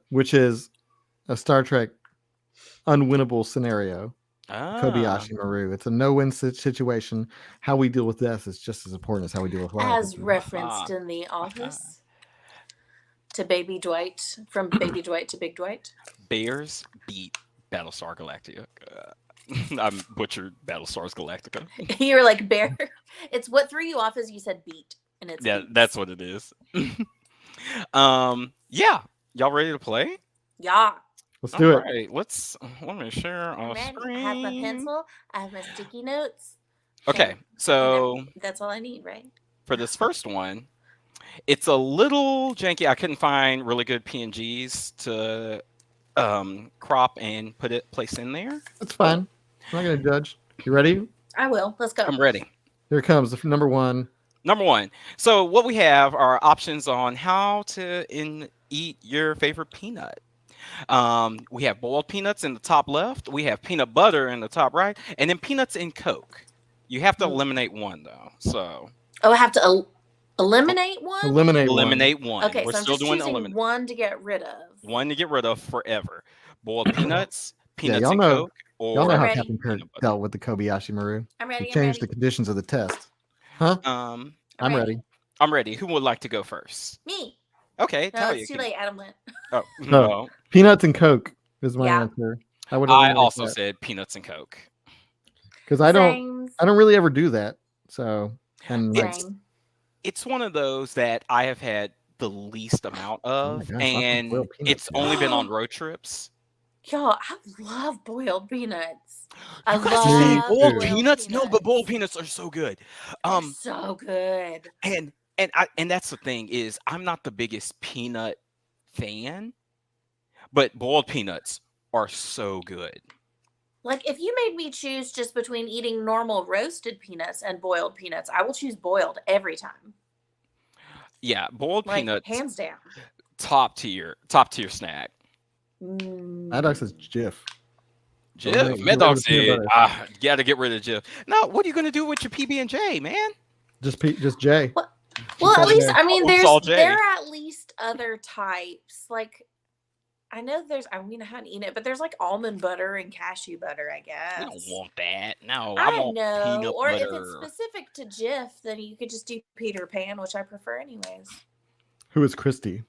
which is a Star Trek unwinnable scenario. Ah. Kobayashi Maru. It's a no-win situation. How we deal with death is just as important as how we deal with life. As referenced in The Office to Baby Dwight, from Baby Dwight to Big Dwight. Bears beat Battlestar Galactica. I'm butchered Battlestar Galactica. You were like, bear. It's what threw you off is you said beat, and it's Yeah, beats. that's what it is. Yeah, y'all ready to play? Yeah. Let's do it. Right, let me share I'm a ready. screen. I have my pencil. I have my sticky notes. Okay, so That's all I need, right? for this first one, it's a little janky. I couldn't find really good PNGs to crop and place in there. That's fine. I'm not going to judge. You ready? I will. Let's go. I'm ready. Here it comes. The number one. Number 1. So what we have are options on how to eat your favorite peanut. We have boiled peanuts in the top left. We have peanut butter in the top right, and then peanuts and Coke. You have to eliminate one though. So Oh, I have to eliminate one? Eliminate one. one. Okay, We're so I'm still just doing choosing eliminate. one to get rid of. One to get rid of forever. Boiled peanuts, peanuts y'all and know- Coke, or Y'all know how ready. Captain Kirk Peanut butter. dealt with the Kobayashi Maru. I'm He ready. I'm changed the ready. conditions of the test. Huh? I'm ready. ready. I'm ready. Who would like to go first? Me. Okay, No, Talia it's too can- late. Adam went. Oh No. no. Peanuts and Coke is my Yeah. answer. I would. I also said peanuts and Coke. because I don't Same. really ever do that. So and like, Same. It's one of those that I have had the least amount Oh my of, gosh, lots of and boiled peanuts it's now. only been on road trips. Y'all, I love boiled peanuts. I You guys are saying Me love boiled too. boiled peanuts? No, but boiled peanuts. peanuts are so good. They're Um, so good. and that's the thing is I'm not the biggest peanut fan, but boiled peanuts are so good. Like, if you made me choose just between eating normal roasted peanuts and boiled peanuts, I will choose boiled every time. Yeah, boiled Like, peanuts, hands down. top tier snack. Mad Dog Mm. says Jif. Jif, Mad Get rid Dog of the peanut said, butter. gotta get rid of Jif. Now, what are you gonna do with your PB and J, man? Just J. Well, Keep well, at that least J. I mean, It's all J. there are at least other types. Like, I know there's. I mean, I haven't eaten it, but there's like almond butter and cashew butter, I We don't guess. want that. No, I I want know. peanut Or if it's butter. specific to Jif, then you could just do Peter Pan, which I prefer anyways. Who is Christy?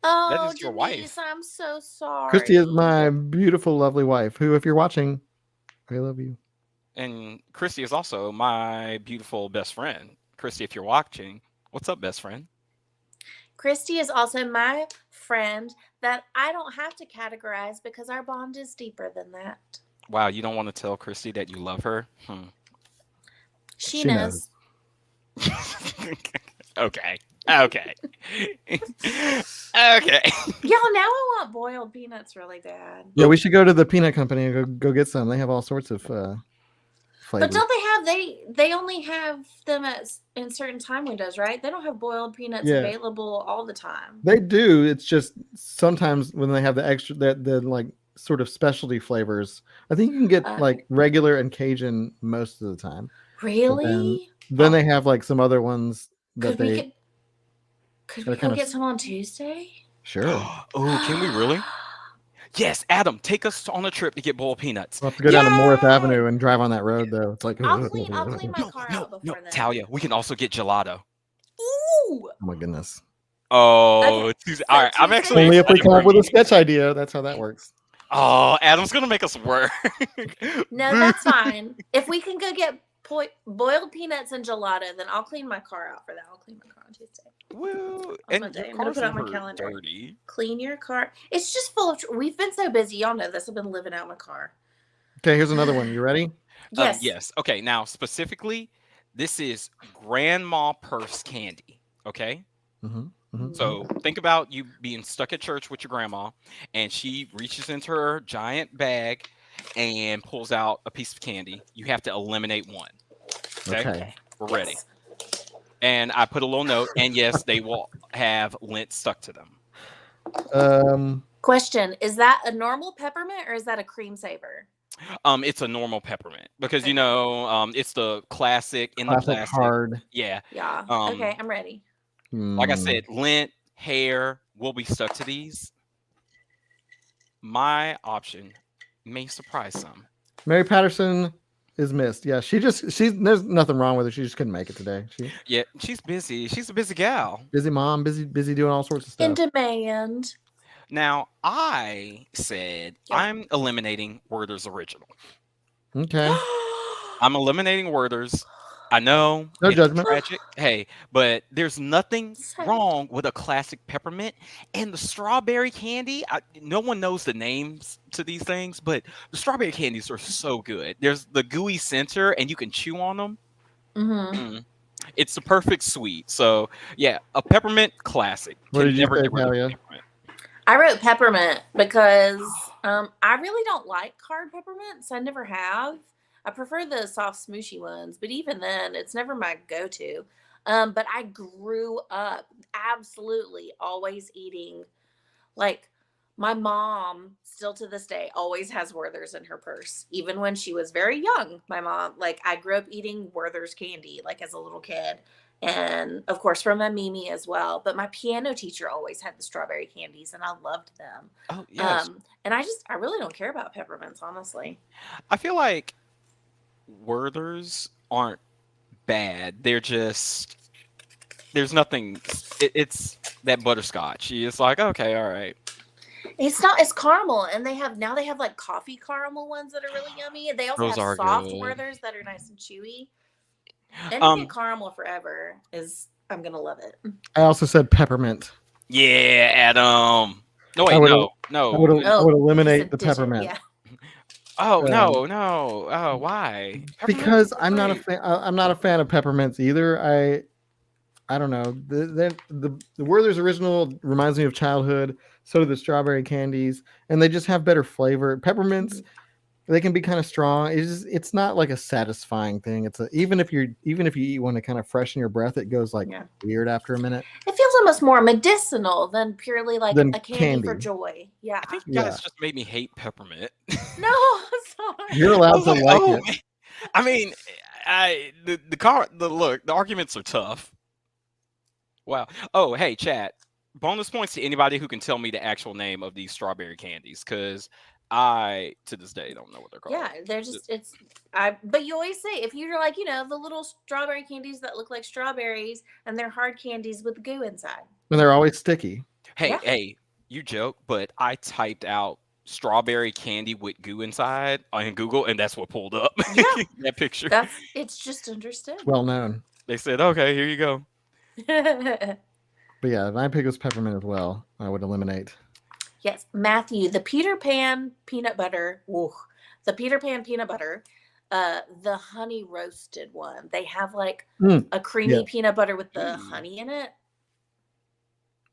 That Oh, is your Denise, wife. I'm so Christy is sorry. my beautiful, lovely wife. Who, if you're watching, I love you. And Christy is also my beautiful best friend. Christy, if you're watching, what's up, best friend? Christy is also my friend that I don't have to categorize because our bond is deeper than that. Wow, you don't want to tell Christy that you love her? She She knows. knows. Okay. Okay. Okay. Y'all, now I want boiled peanuts really bad. Yeah, we should go to the peanut company and go get some. They have all sorts of But flavors. don't they have they only have them in certain time windows, right? They don't have boiled peanuts Yeah. available all the time. They do. It's just sometimes when they have the extra the like sort of specialty flavors. I think you can get like regular and Cajun most of the time. Really? Then they have like some other ones that Could we go get some on Tuesday? Sure. Oh, can we really? Yes, Adam, take us on a trip to get boiled peanuts. We'll have to go down to Morris Avenue and drive on that road though. It's like I'll clean my car out before then. Talia, we can also get gelato. Ooh. Oh my goodness. Oh, Okay, Tuesday. All right, I'm Tuesday- actually Only if we excited come for up with a meeting. sketch idea. That's how that works. Oh, Adam's gonna make us work. No, that's fine. If we can go get boiled peanuts and gelato, then I'll clean my car out for that. I'll clean my car on Tuesday. Woo! On And Monday. your I'm gonna car's put it on my never calendar. dirty. Clean your car. It's just full of. We've been so busy. Y'all know this. I've been living out my car. Okay, here's another one. You ready? Yes. Yes. Okay. Now, specifically, this is grandma purse candy. Okay. So think about you being stuck at church with your grandma, and she reaches into her giant bag and pulls out a piece of candy. You have to eliminate one. Okay. We're ready. And I put a little note, and yes, they will have lint stuck to them. Question: is that a normal peppermint or is that a cream saver? It's a normal peppermint because it's the classic in the plastic. Hard. Yeah. Yeah. Okay, I'm ready. Like I said, lint, hair will be stuck to these. My option may surprise some. Mary Patterson is missed. Yeah, there's nothing wrong with her. She just couldn't make it today. She's busy. She's a busy gal. Busy mom, busy doing all sorts of stuff. In demand. Now, I said I'm eliminating Werther's Original. Okay. I'm eliminating Werther's. I know. No judgment. Tragic. Hey, but there's nothing wrong with a classic peppermint and the strawberry candy. No one knows the names to these things, but the strawberry candies are so good. There's the gooey center, and you can chew on them. Mm-hmm. It's the perfect sweet. So yeah, a peppermint classic. What did you say, Talia? I wrote peppermint because I really don't like hard peppermints. I never have. I prefer the soft smooshy ones, but even then, it's never my go-to. But I grew up absolutely always eating, like my mom still to this day always has Werther's in her purse. Even when she was very young, my mom, like I grew up eating Werther's candy, like as a little kid. And of course from my Mimi as well. But my piano teacher always had the strawberry candies and I loved them. Oh, yes. And I really don't care about peppermints, honestly. I feel like Werther's aren't bad. They're just there's nothing. It's that butterscotch. It's like, okay, all right. It's caramel, and they have like coffee caramel ones that are really yummy. They also have soft Werther's that are nice and chewy. Anything caramel forever I'm gonna love it. I also said peppermint. Yeah, Adam. No, wait, I would eliminate the peppermint. Yeah. Oh no. Oh, why? Because Peppermint's I'm not a great. fan. I'm not a fan of peppermints either. I don't know. The Werther's original reminds me of childhood. So do the strawberry candies, and they just have better flavor. Peppermints, they can be kind of strong. It's not like a satisfying thing. Even if you eat one to kind of freshen your breath, it goes like weird after a minute. It feels almost more medicinal than purely like Than a candy for joy. Yeah. I think you guys just made me hate peppermint. No, sorry. You're allowed to like it. Man. I mean, the arguments are tough. Wow. Oh, hey, chat. Bonus points to anybody who can tell me the actual name of these strawberry candies, because I, to this day, don't know what they're called. Yeah, they're just but you always say, if you're like, the little strawberry candies that look like strawberries and they're hard candies with goo inside. And they're always sticky. Hey, you joke, but I typed out strawberry candy with goo inside on Google, and that's what pulled up. Yeah. That picture. It's just understood. Well known. They said, okay, here you go. But yeah, my pick was peppermint as well. I would eliminate. Yes, Matthew, the Peter Pan peanut butter. Ooh, the Peter Pan peanut butter, the honey roasted one. They have like a creamy peanut butter with the honey in it.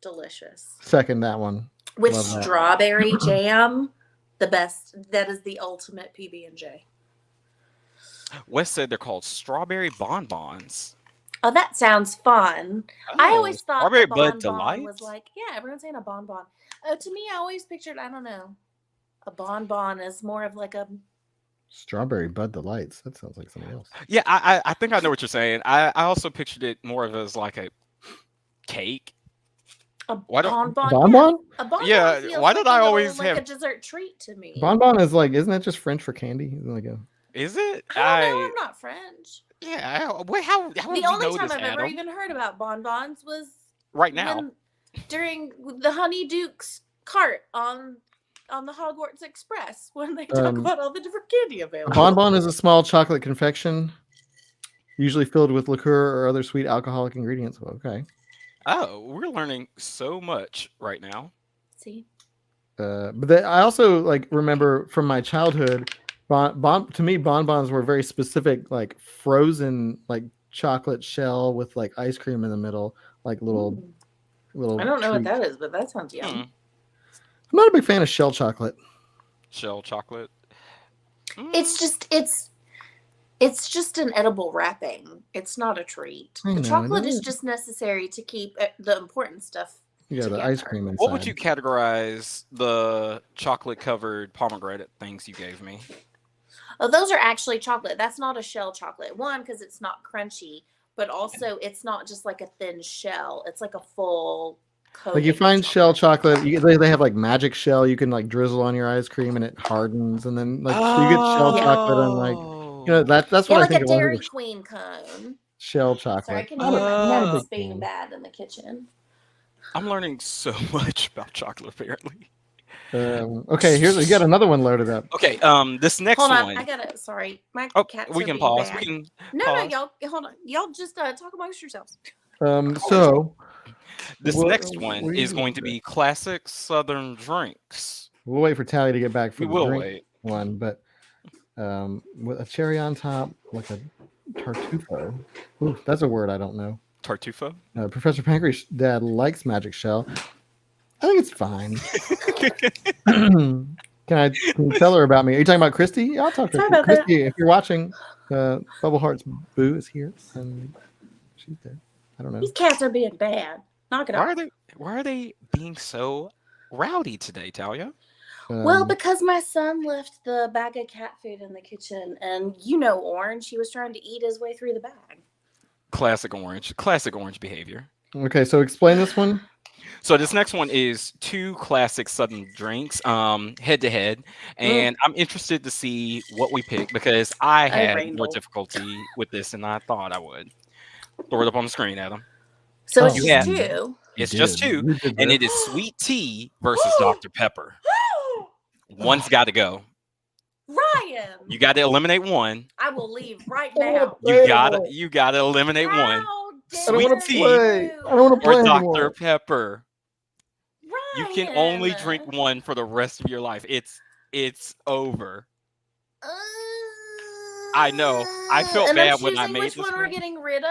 Delicious. Second that one. With strawberry jam, the best. That is the ultimate PB&J. Wes said they're called strawberry bonbons. Oh, that sounds fun. I always thought strawberry a Bud bonbon was like, everyone's saying a bonbon. To me, I always pictured, I don't know, a bonbon as more of like a strawberry Bud Delights. That sounds like something else. Yeah, I think I know what you're saying. I also pictured it more of as like a cake. A bonbon? Bonbon? A bonbon. Yeah, why did I always have a dessert treat to me? Bonbon is like, isn't that just French for candy? Is it? I don't know. I'm not French. Yeah. Wait, how the only time I've ever even heard about bonbons was right now during the Honeyduke's cart on the Hogwarts Express when they talk about all the different candy available. A bonbon is a small chocolate confection, usually filled with liqueur or other sweet alcoholic ingredients. Okay. Oh, we're learning so much right now. See. But I also remember from my childhood. To me, bonbons were very specific, like frozen, chocolate shell with ice cream in the middle, little. I don't know what that is, but that sounds yum. I'm not a big fan of shell chocolate. Shell chocolate. It's just an edible wrapping. It's not a treat. The chocolate is just necessary to keep the important stuff. Yeah, the ice cream inside. What would you categorize the chocolate-covered pomegranate things you gave me? Oh, those are actually chocolate. That's not a shell chocolate. One, because it's not crunchy, but also it's not just like a thin shell. It's like a full coating. You find shell chocolate. They have magic shell. You can drizzle on your ice cream and it hardens, and then so you get shell chocolate and that's what I think. Like a Dairy Queen cone. Shell chocolate. Sorry, I can hear my parents being bad in the kitchen. I'm learning so much about chocolate apparently. Okay, you got another one loaded up. Okay, this next one. Hold on, I gotta. Sorry, my cats. We can pause. We can. No, y'all. Hold on. Y'all just talk amongst yourselves. So this next one is going to be classic Southern drinks. We'll wait for Talia to get back for the drink one, but with a cherry on top, like a tartufo. Ooh, that's a word I don't know. Tartufo? Professor Pancreas' dad likes Magic Shell. I think it's fine. Can you tell her about me? Are you talking about Christy? Yeah, I'll talk to her. Christy, if you're watching, Bubble Heart's Boo is here, and she's there. I don't know. These cats are being bad. Knock it off. Why are they being so rowdy today, Talia? Well, because my son left the bag of cat food in the kitchen, and Orange, he was trying to eat his way through the bag. Classic Orange behavior. Okay, so explain this one. So this next one is two classic Southern drinks, head to head, and I'm interested to see what we pick because I had more difficulty with this than I thought I would. Throw it up on the screen, Adam. So it's just two. It's just two, and it is sweet tea versus Dr. Pepper. One's got to go. Ryan, you got to eliminate one. I will leave right now. You gotta eliminate one. Sweet tea I don't want to play or anymore. Dr. Pepper. You can only drink Ryan. one for the rest of your life. It's over. I know. I felt And I'm bad when I choosing made which this one we're rule. getting rid of.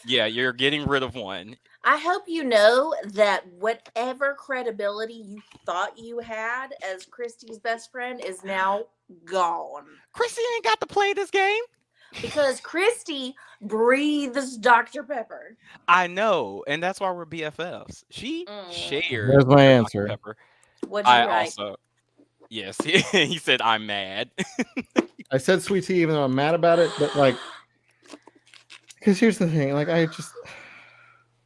Yeah, you're getting rid of one. I hope you know that whatever credibility you thought you had as Christy's best friend is now gone. Chrissy ain't got to play this game. Because Christy breathes Dr. Pepper. I know, and that's why we're BFFs. She shared There's my her answer. Dr. Pepper. What'd you I write? also, yes, he said I'm mad. I said sweet tea, even though I'm mad about it, but like, because here's the thing, like I just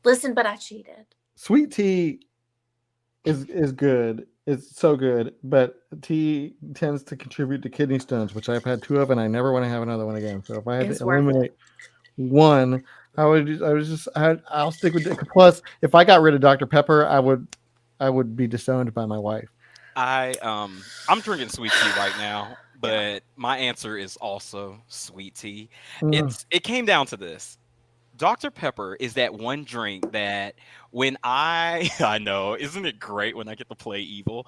Listen, but I cheated. sweet tea is good. It's so good, but tea tends to contribute to kidney stones, which I've had 2 of, and I never want to have another one again. So if I had It's to worth it. eliminate one, I'll stick with it. Plus, if I got rid of Dr. Pepper, I would be disowned by my wife. I'm drinking sweet tea right now, but my answer is also sweet tea. It came down to this. Dr. Pepper is that one drink that when I know, isn't it great when I get to play evil?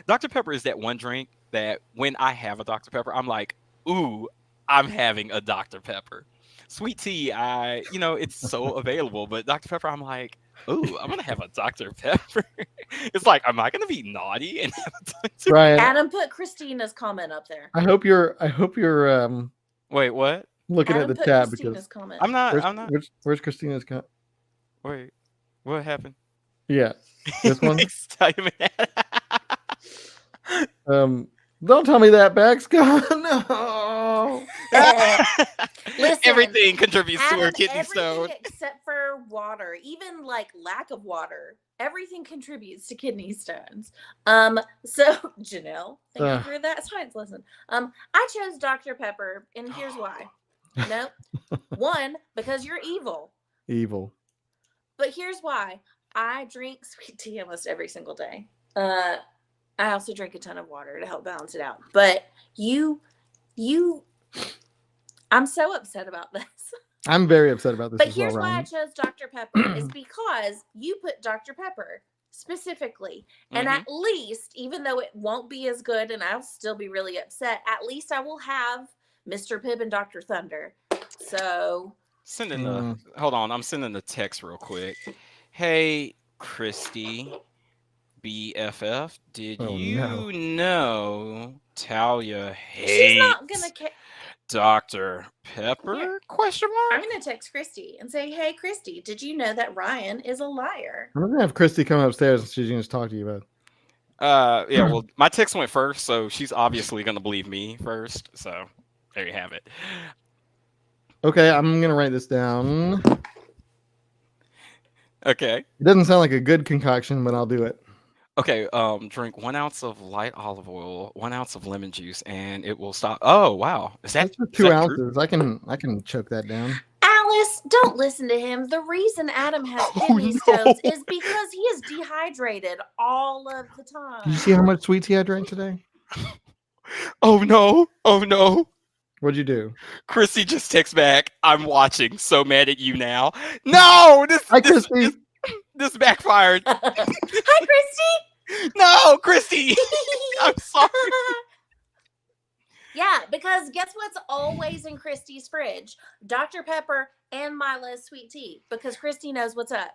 Dr. Pepper is that one drink that when I have a Dr. Pepper, I'm like, ooh, I'm having a Dr. Pepper. Sweet tea, it's so available, but Dr. Pepper, I'm like, ooh, I'm gonna have a Dr. Pepper. It's like, am I gonna be naughty and have a Dr. Ryan, Adam put Christina's comment up there. I hope you're Wait, what? looking Adam at the put tab Christina's because comment. I'm not. where's Christina's comment? Wait, what happened? Yeah, this one. Tell you that. Don't tell me that Beck's gone. No. Listen, everything contributes to Adam, her kidney everything stone. except for water, even like lack of water, everything contributes to kidney stones. So Janelle, thank you for that science lesson. I chose Dr. Pepper, and here's why. Nope. One, because you're evil. Evil. But here's why. I drink sweet tea almost every single day. I also drink a ton of water to help balance it out. But I'm so upset about this. I'm very upset about this. But as here's well, why Ryan. I chose Dr. Pepper is because you put Dr. Pepper specifically. And at least, even though it won't be as good and I'll still be really upset, at least I will have Mr. Pibb and Dr. Thunder. So hold on, I'm sending the text real quick. Hey, Christy, BFF, did you know Talia hates she's not gonna Dr. Pepper? Here. Question mark? I'm gonna text Christy and say, hey Christy, did you know that Ryan is a liar? I'm gonna have Christy come upstairs and she's gonna talk to you about it. Yeah, well, my text went first, so she's obviously gonna believe me first. So there you have it. Okay, I'm gonna write this down. Okay. It doesn't sound like a good concoction, but I'll do it. Okay, drink 1 ounce of light olive oil, 1 ounce of lemon juice, and it will stop. Oh wow, is that That's for is 2 that ounces? true? I can choke that down. Alice, don't listen to him. The reason Adam has kidney stones is because he is dehydrated all of the time. Did you see how much sweet tea I drank today? Oh no! Oh no! What'd you do? Chrissy just texts back. I'm watching. So mad at you now. No, Hi, Christy. This backfired. Hi, Christy. No, Christy. I'm sorry. Yeah, because guess what's always in Christy's fridge? Dr. Pepper and Mila's sweet tea. Because Christy knows what's up.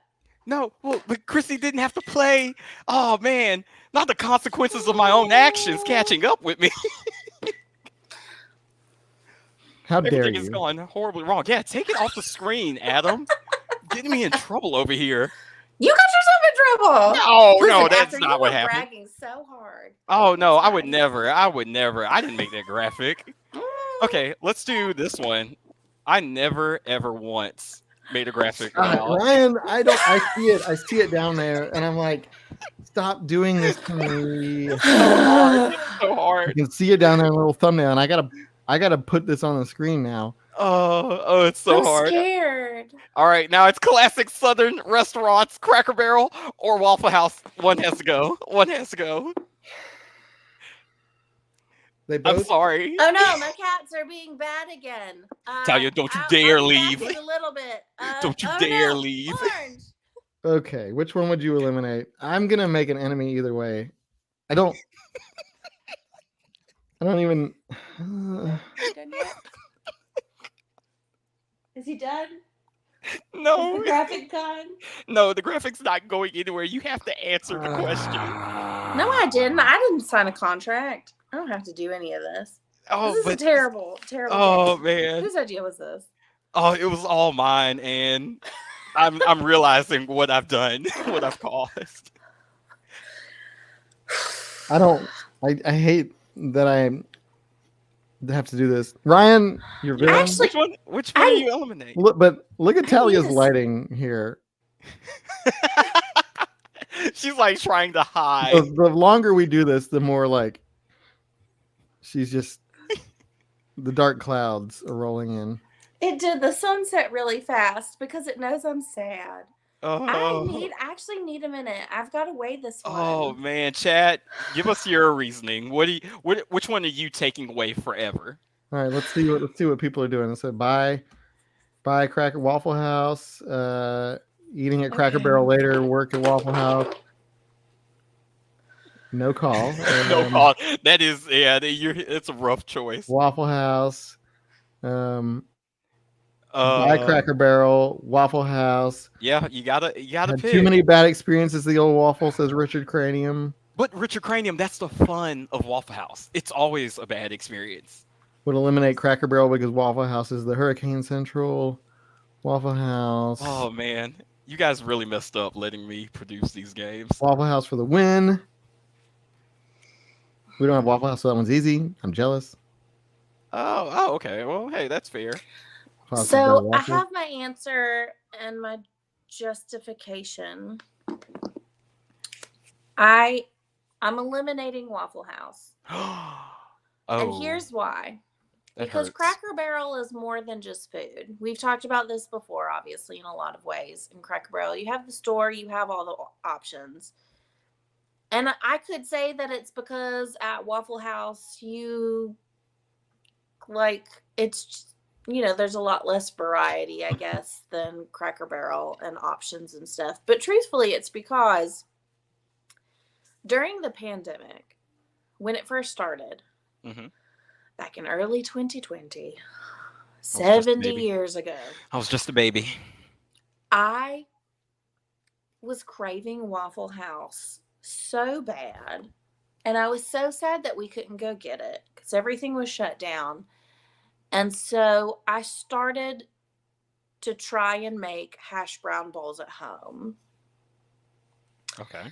No, well, but Chrissy didn't have to play. Oh man, not the consequences of my own actions catching up with me. How dare Everything you? is going horribly wrong. Yeah, take it off the screen, Adam. Getting me in trouble over here. You got yourself in trouble. No, Listen, no, that's after not you what were happened. bragging so hard. Oh no, I would never. I didn't make that graphic. Okay, let's do this one. I never ever once made a graphic about Ryan, I see it down there, and I'm like, stop doing this to me. It's so hard. You can see it down there in a little thumbnail, and I gotta put this on the screen now. Oh, it's so I'm hard. scared. All right, now it's classic Southern restaurants, Cracker Barrel or Waffle House. One has to go. One has to go. They both. I'm sorry. Oh no, my cats are being bad again. Talia, don't you dare I'm leave. backing a little bit. Don't you dare leave. Orange. Okay, which one would you eliminate? I'm gonna make an enemy either way. I don't even. You done yet? Is he done? No, Is the graphic gone? no, the graphic's not going anywhere. You have to answer the question. No, I didn't. I didn't sign a contract. I don't have to do any of this. Oh, This is a terrible, terrible oh game. man. Whose idea was this? Oh, it was all mine, and I'm realizing what I've done, what I've caused. I don't. I hate that I have to do this. Ryan, your villain. Actually, Which one do you eliminate? But look at I Talia's need to lighting here. She's like trying to hide. The longer we do this, the more like she's just the dark clouds are rolling in. It did the sunset really fast because it knows I'm sad. I actually need a minute. I've got to weigh this one. Oh man, Chad, give us your reasoning. Which one are you taking away forever? All right, let's see what people are doing. So buy Cracker Waffle House, eating at Cracker Barrel later, work at Waffle House. No call. No call. That is, yeah, it's a rough choice. Waffle House. Buy Cracker Barrel, Waffle House. Yeah, you gotta pick. Too many bad experiences. The old waffle, says Richard Cranium. But Richard Cranium, that's the fun of Waffle House. It's always a bad experience. Would eliminate Cracker Barrel because Waffle House is the Hurricane Central. Waffle House. Oh man, you guys really messed up letting me produce these games. Waffle House for the win. We don't have Waffle House, so that one's easy. I'm jealous. Oh, okay. Well, hey, that's fair. So I have my answer and my justification. I'm eliminating Waffle House. And here's why. Because Cracker Barrel is more than just food. We've talked about this before, obviously, in a lot of ways. In Cracker Barrel, you have the store, you have all the options. And I could say that it's because at Waffle House, it's, there's a lot less variety, I guess, than Cracker Barrel and options and stuff. But truthfully, it's because during the pandemic, when it first started, back in early 2020, 70 years ago, I was just a baby. I was craving Waffle House so bad. And I was so sad that we couldn't go get it because everything was shut down. And so I started to try and make hash brown bowls at home. Okay.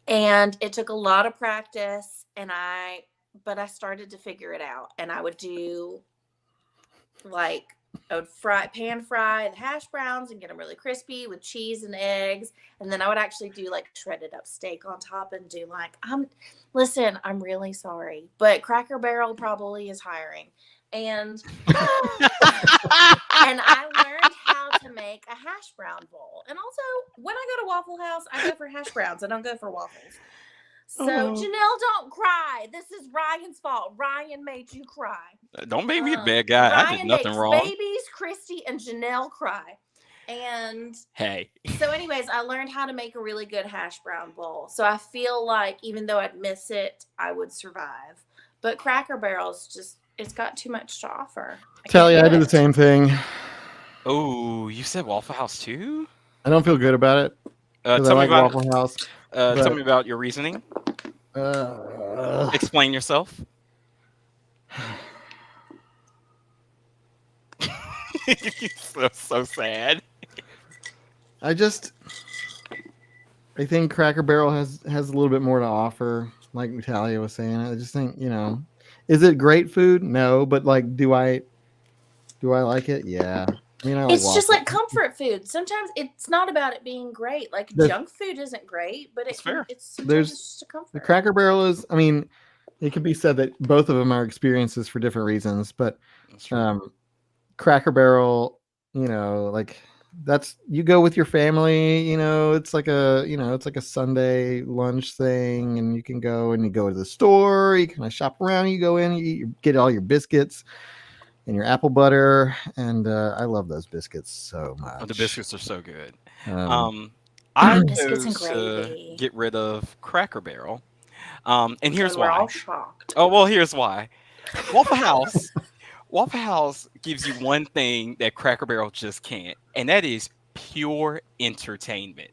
And it took a lot of practice, but I started to figure it out. And I would do I would pan fry the hash browns and get them really crispy with cheese and eggs. And then I would actually do shredded up steak on top and do listen, I'm really sorry, but Cracker Barrel probably is hiring. And and I learned how to make a hash brown bowl. And also, when I go to Waffle House, I go for hash browns. I don't go for waffles. So, Janelle, don't cry. This is Ryan's fault. Ryan made you cry. Don't make me a bad guy. Ryan I did nothing wrong. Babies, Christy, and Janelle cry. And hey. So anyways, I learned how to make a really good hash brown bowl. So I feel like even though I'd miss it, I would survive. But Cracker Barrel's it's got too much to offer. Talia, I do the same thing. Oh, you said Waffle House too? I don't feel good about it. Tell me about Waffle House. Tell me about your reasoning. Explain yourself. so sad. I think Cracker Barrel has a little bit more to offer, like Talia was saying. I just think, is it great food? No, but do I like it? Yeah. I mean, it's just like comfort food. Sometimes it's not about it being great. Junk food isn't great, but it's just a comfort. The Cracker Barrel is. I mean, it could be said that both of them are experiences for different reasons. But Cracker Barrel, that's you go with your family. It's like a Sunday lunch thing, and you can go to the store. You kind of shop around. You go in, you get all your biscuits and your apple butter, and I love those biscuits so much. Oh, the biscuits are so good. I Biscuits and chose to gravy. get rid of Cracker Barrel. And here's And we're all why. shocked. Oh, well, here's why. Waffle House. Waffle House gives you one thing that Cracker Barrel just can't, and that is pure entertainment.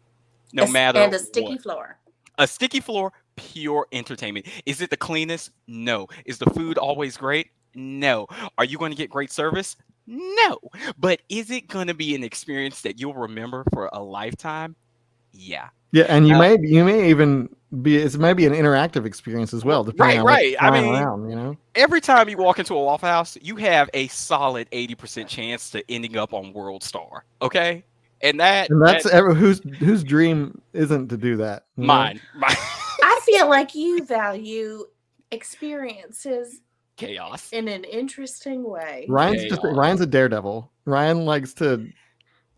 No matter And a sticky what. floor. A sticky floor, pure entertainment. Is it the cleanest? No. Is the food always great? No. Are you going to get great service? No. But is it going to be an experience that you'll remember for a lifetime? Yeah. Yeah, and Uh, you may even be it's maybe an interactive experience as well, depending right, on what's right. I flying mean, around. You know. every time you walk into a Waffle House, you have a solid 80% chance to ending up on World Star. Okay? And And that that's whose dream isn't to do that. You know. mine. I feel like you value experiences Chaos. in an interesting way. Chaos. Ryan's a daredevil. Ryan likes to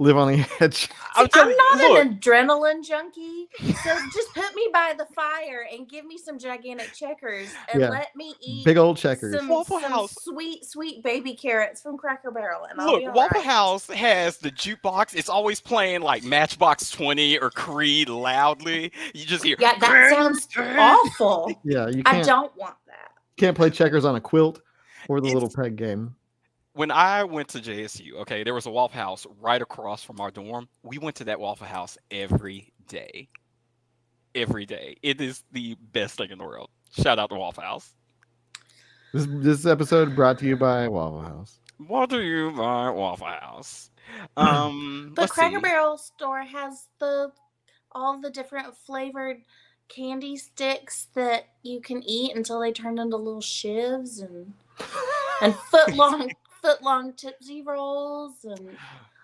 live on the edge. See, I'm telling I'm you, not look, an adrenaline junkie, so just put me by the fire and give me some gigantic checkers and Yeah. let me eat Big old checkers. Waffle some House. sweet baby carrots from Cracker Barrel, and I'll Look, be all Waffle right. House has the jukebox. It's always playing like Matchbox 20 or Creed loudly. You just hear, Yeah, that sounds awful. Yeah, you I don't want that. can't play checkers on a quilt or the It's- little peg game. When I went to JSU, okay, there was a Waffle House right across from our dorm. We went to that Waffle House every day. Every day. It is the best thing in the world. Shout out to Waffle House. This episode brought to you by Waffle House. What do you buy Waffle House? But Let's Cracker see. Barrel store has all the different flavored candy sticks that you can eat until they turn into little shivs and foot long Tootsie Rolls and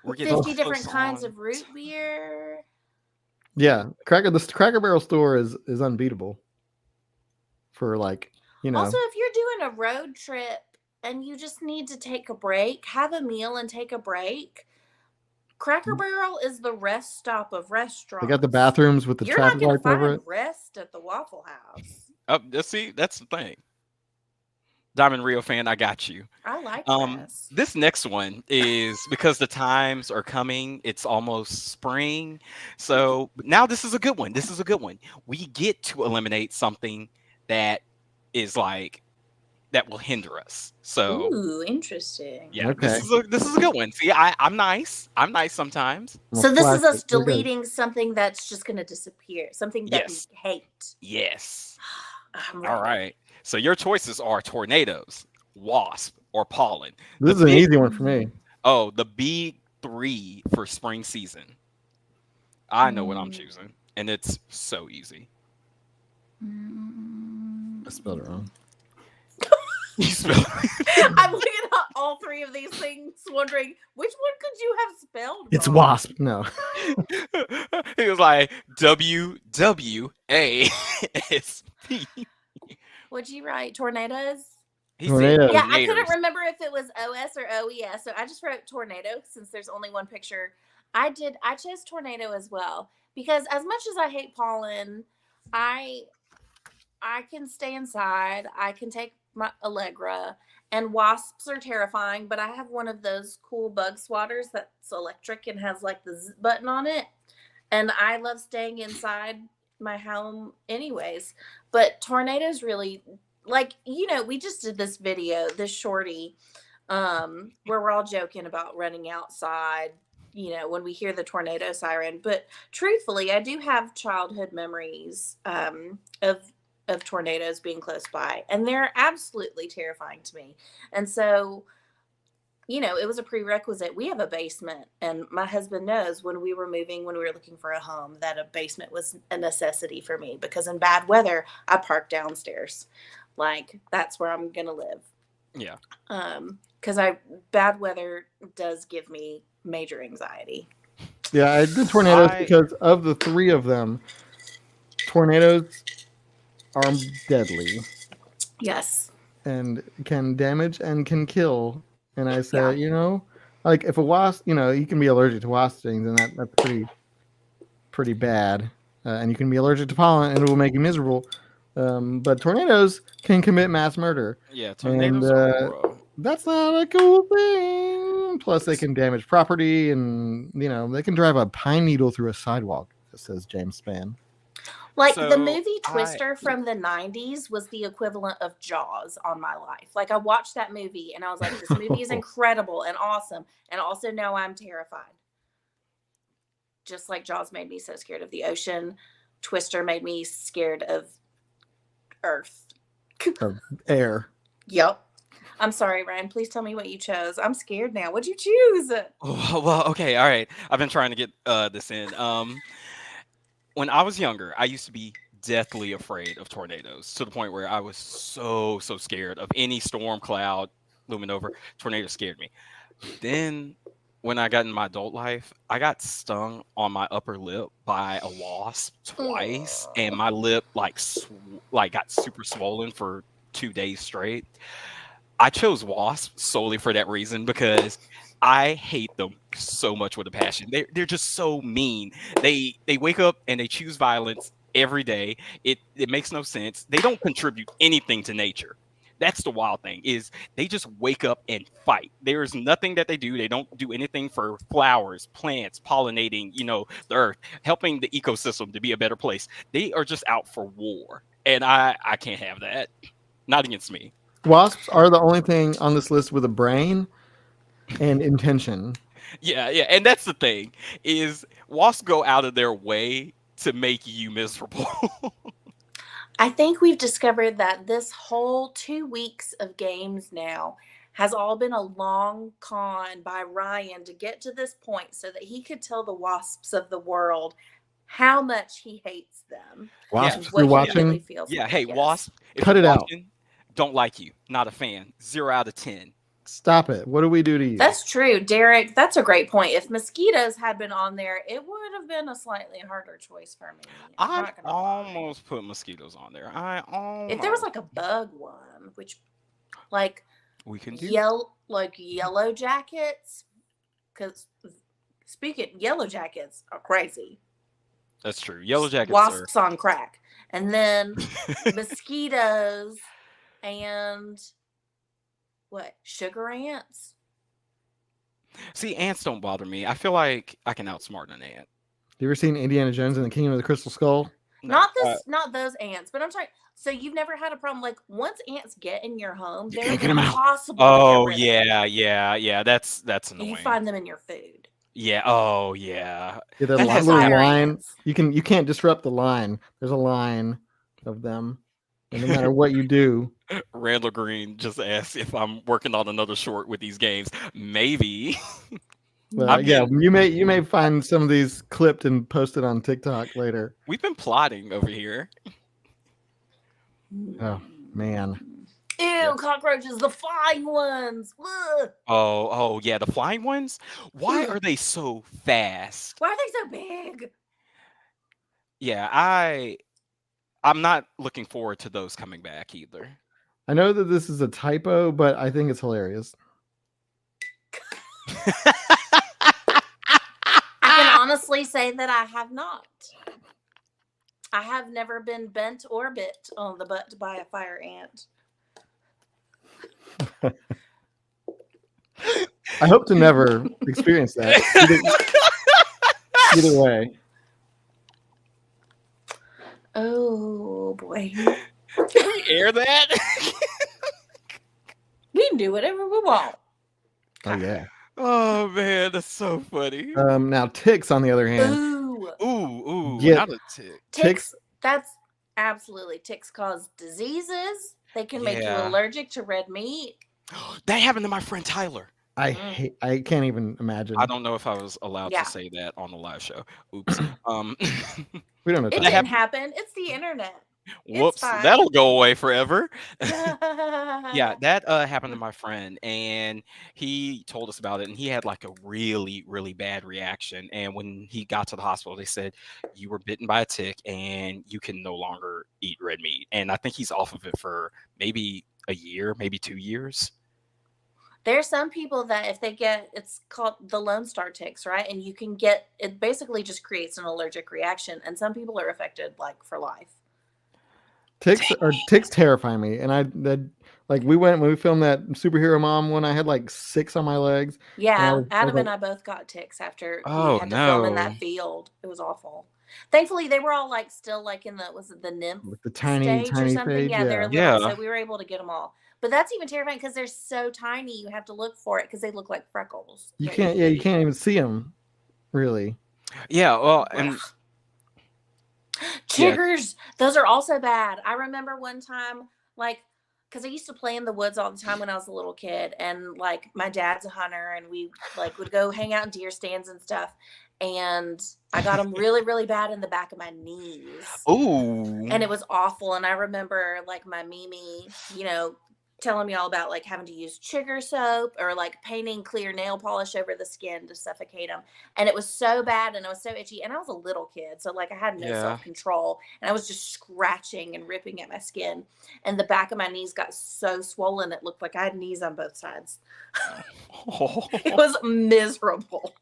We're getting 50 close different kinds on. of root beer. Yeah, the Cracker Barrel store is unbeatable. For like, you know. Also, if you're doing a road trip and you just need to take a break, have a meal and take a break, Cracker Barrel is the rest stop of restaurants. They got the bathrooms with the You're not traffic going to lights over find it. rest at the Waffle House. See, that's the thing. Diamond Rio fan, I got you. I like rest. This next one is because the times are coming. It's almost spring. So now this is a good one. This is a good one. We get to eliminate something that is like that will hinder us. So Ooh, interesting. yeah, Okay. this is a good one. See, I'm nice. I'm nice sometimes. So this is us We're good. deleting something that's just going to disappear, something that Yes. we hate. Yes. I'm All ready. right. So your choices are tornadoes, wasp, or pollen. This The is an big- easy one for me. Oh, the big three for spring season. I know what I'm choosing, and it's so easy. I spelled it wrong. You spell I'm looking at all three of these things, wondering which one could you have spelled? It's wrong? wasp. No. He was like WWASP. Would you write tornadoes? He Tornadoes. said Yeah, I couldn't tornadoes. remember if it was OS or OES, so I just wrote tornado since there's only one picture. I chose tornado as well because as much as I hate pollen, I can stay inside. I can take my Allegra, and wasps are terrifying, but I have one of those cool bug swatters that's electric and has like the zip button on it. And I love staying inside my home anyways. But tornadoes really, like, we just did this video, this shorty, where we're all joking about running outside, when we hear the tornado siren. But truthfully, I do have childhood memories of tornadoes being close by, and they're absolutely terrifying to me. And so, it was a prerequisite. We have a basement, and my husband knows when we were looking for a home, that a basement was a necessity for me because in bad weather, I park downstairs. Like, that's where I'm going to live. Yeah. Because bad weather does give me major anxiety. Yeah, I did tornadoes because of the three of them, tornadoes are deadly. Yes. And can damage and can kill. And I said, like if a wasp, you can be allergic to wasp stings, and that's pretty bad. And you can be allergic to pollen, and it will make you miserable. But tornadoes can commit mass murder. Yeah, tornadoes are that's not a cool thing. Plus, they can damage property, and they can drive a pine needle through a sidewalk. says James Spann. Like the So movie I Twister from the 90s was the equivalent of Jaws on my life. Like I watched that movie and I was like, this movie is incredible and awesome. And also now I'm terrified. Just like Jaws made me so scared of the ocean, Twister made me scared of Earth. Of air. Yep. I'm sorry, Ryan. Please tell me what you chose. I'm scared now. What'd you choose? oh, well, okay, all right. I've been trying to get this in. When I was younger, I used to be deathly afraid of tornadoes to the point where I was so scared of any storm cloud looming over. Tornadoes scared me. Then when I got in my adult life, I got stung on my upper lip by a wasp twice, and my lip like got super swollen for 2 days straight. I chose wasps solely for that reason because I hate them so much with a passion. They're just so mean. They wake up and they choose violence every day. It makes no sense. They don't contribute anything to nature. That's the wild thing is they just wake up and fight. There's nothing that they do. They don't do anything for flowers, plants, pollinating, the earth, helping the ecosystem to be a better place. They are just out for war. And I can't have that. Not against me. Wasps are the only thing on this list with a brain and intention. Yeah, and that's the thing is wasps go out of their way to make you miserable. I think we've discovered that this whole 2 weeks of games now has all been a long con by Ryan to get to this point so that he could tell the wasps of the world how much he hates them. Wasps, What you're he watching. really feels. Yeah, like, hey, yes. wasp, if Cut you're it out. watching, don't like you. Not a fan. 0 out of 10. Stop it. What do we do to you? That's true, Derek. That's a great point. If mosquitoes had been on there, it would have been a slightly harder choice for me. I'm I not gonna lie. almost put mosquitoes on there. If there was like a bug one, which like we can do. yellow jackets, because speaking yellow jackets are crazy. That's true. Yellow jackets Wasps on crack, and then mosquitoes and what sugar ants. See, ants don't bother me. I feel like I can outsmart an ant. You ever seen Indiana Jones and the Kingdom of the Crystal Skull? No, Not those ants, but I'm talking. So you've never had a problem like once ants get in your home, You they're can't get 'em out. impossible. Oh to get rid of. yeah. That's annoying. You find them in your food. Yeah. Oh yeah. Yeah, the That has little fire line. ants. You can't disrupt the line. There's a line of them, and no matter what you do. Randall Green just asked if I'm working on another short with these games. Maybe. Well, yeah, you may find some of these clipped and posted on TikTok later. We've been plotting over here. Oh man. Ew, Yeah. cockroaches, the flying ones. Ugh. Oh yeah, the flying ones. Why are they so fast? Why are they so big? Yeah, I'm not looking forward to those coming back either. I know that this is a typo, but I think it's hilarious. I can honestly say that I have not. I have never been bent or bit on the butt by a fire ant. I hope to never experience that. Either way. Oh boy. Can we air that? We can do whatever we want. Oh yeah. Oh man, that's so funny. Now ticks, on the other hand, Ooh. Ooh, Yeah. not a tick. Ticks, that's absolutely ticks cause diseases. They can make you Yeah. allergic to red meat. That happened to my friend Tyler. I can't even imagine. I don't know if I was allowed Yeah. to say that on the live show. Oops. We don't know. It Tyler. didn't happen. It's the internet. Whoops. fine. That'll go away forever. Yeah. Yeah, that happened to my friend, and he told us about it, and he had like a really, really bad reaction. And when he got to the hospital, they said, you were bitten by a tick and you can no longer eat red meat. And I think he's off of it for maybe a year, maybe 2 years. There's some people that if they get, it's called the Lone Star ticks, right? And you can get, it basically just creates an allergic reaction. And some people are affected like for life. Ticks terrify me, and like we went when we filmed that superhero mom one. I had like 6 on my legs. Yeah, I was Adam like- and I both got ticks after Oh, we had to film in no. that field. It was awful. Thankfully, they were all like still like in the was it the nymph With the tiny, stage or tiny something? stage, Yeah, they're yeah. little, Yeah. so we were able to get them all. But that's even terrifying because they're so tiny. You have to look for it because they look like freckles. You can't, yeah, you can't even see them, really. Yeah. Well, and yeah. Chiggers, those are also bad. I remember one time, like, because I used to play in the woods all the time when I was a little kid, and like my dad's a hunter, and we like would go hang out in deer stands and stuff. And I got them really, really bad in the back of my knees, Ooh. and it was awful. And I remember like my Mimi, telling me all about like having to use chigger soap or like painting clear nail polish over the skin to suffocate them. And it was so bad and it was so itchy. And I was a little kid. So like I had no Yeah. self-control and I was just scratching and ripping at my skin. And the back of my knees got so swollen. It looked like I had knees on both sides. It was miserable.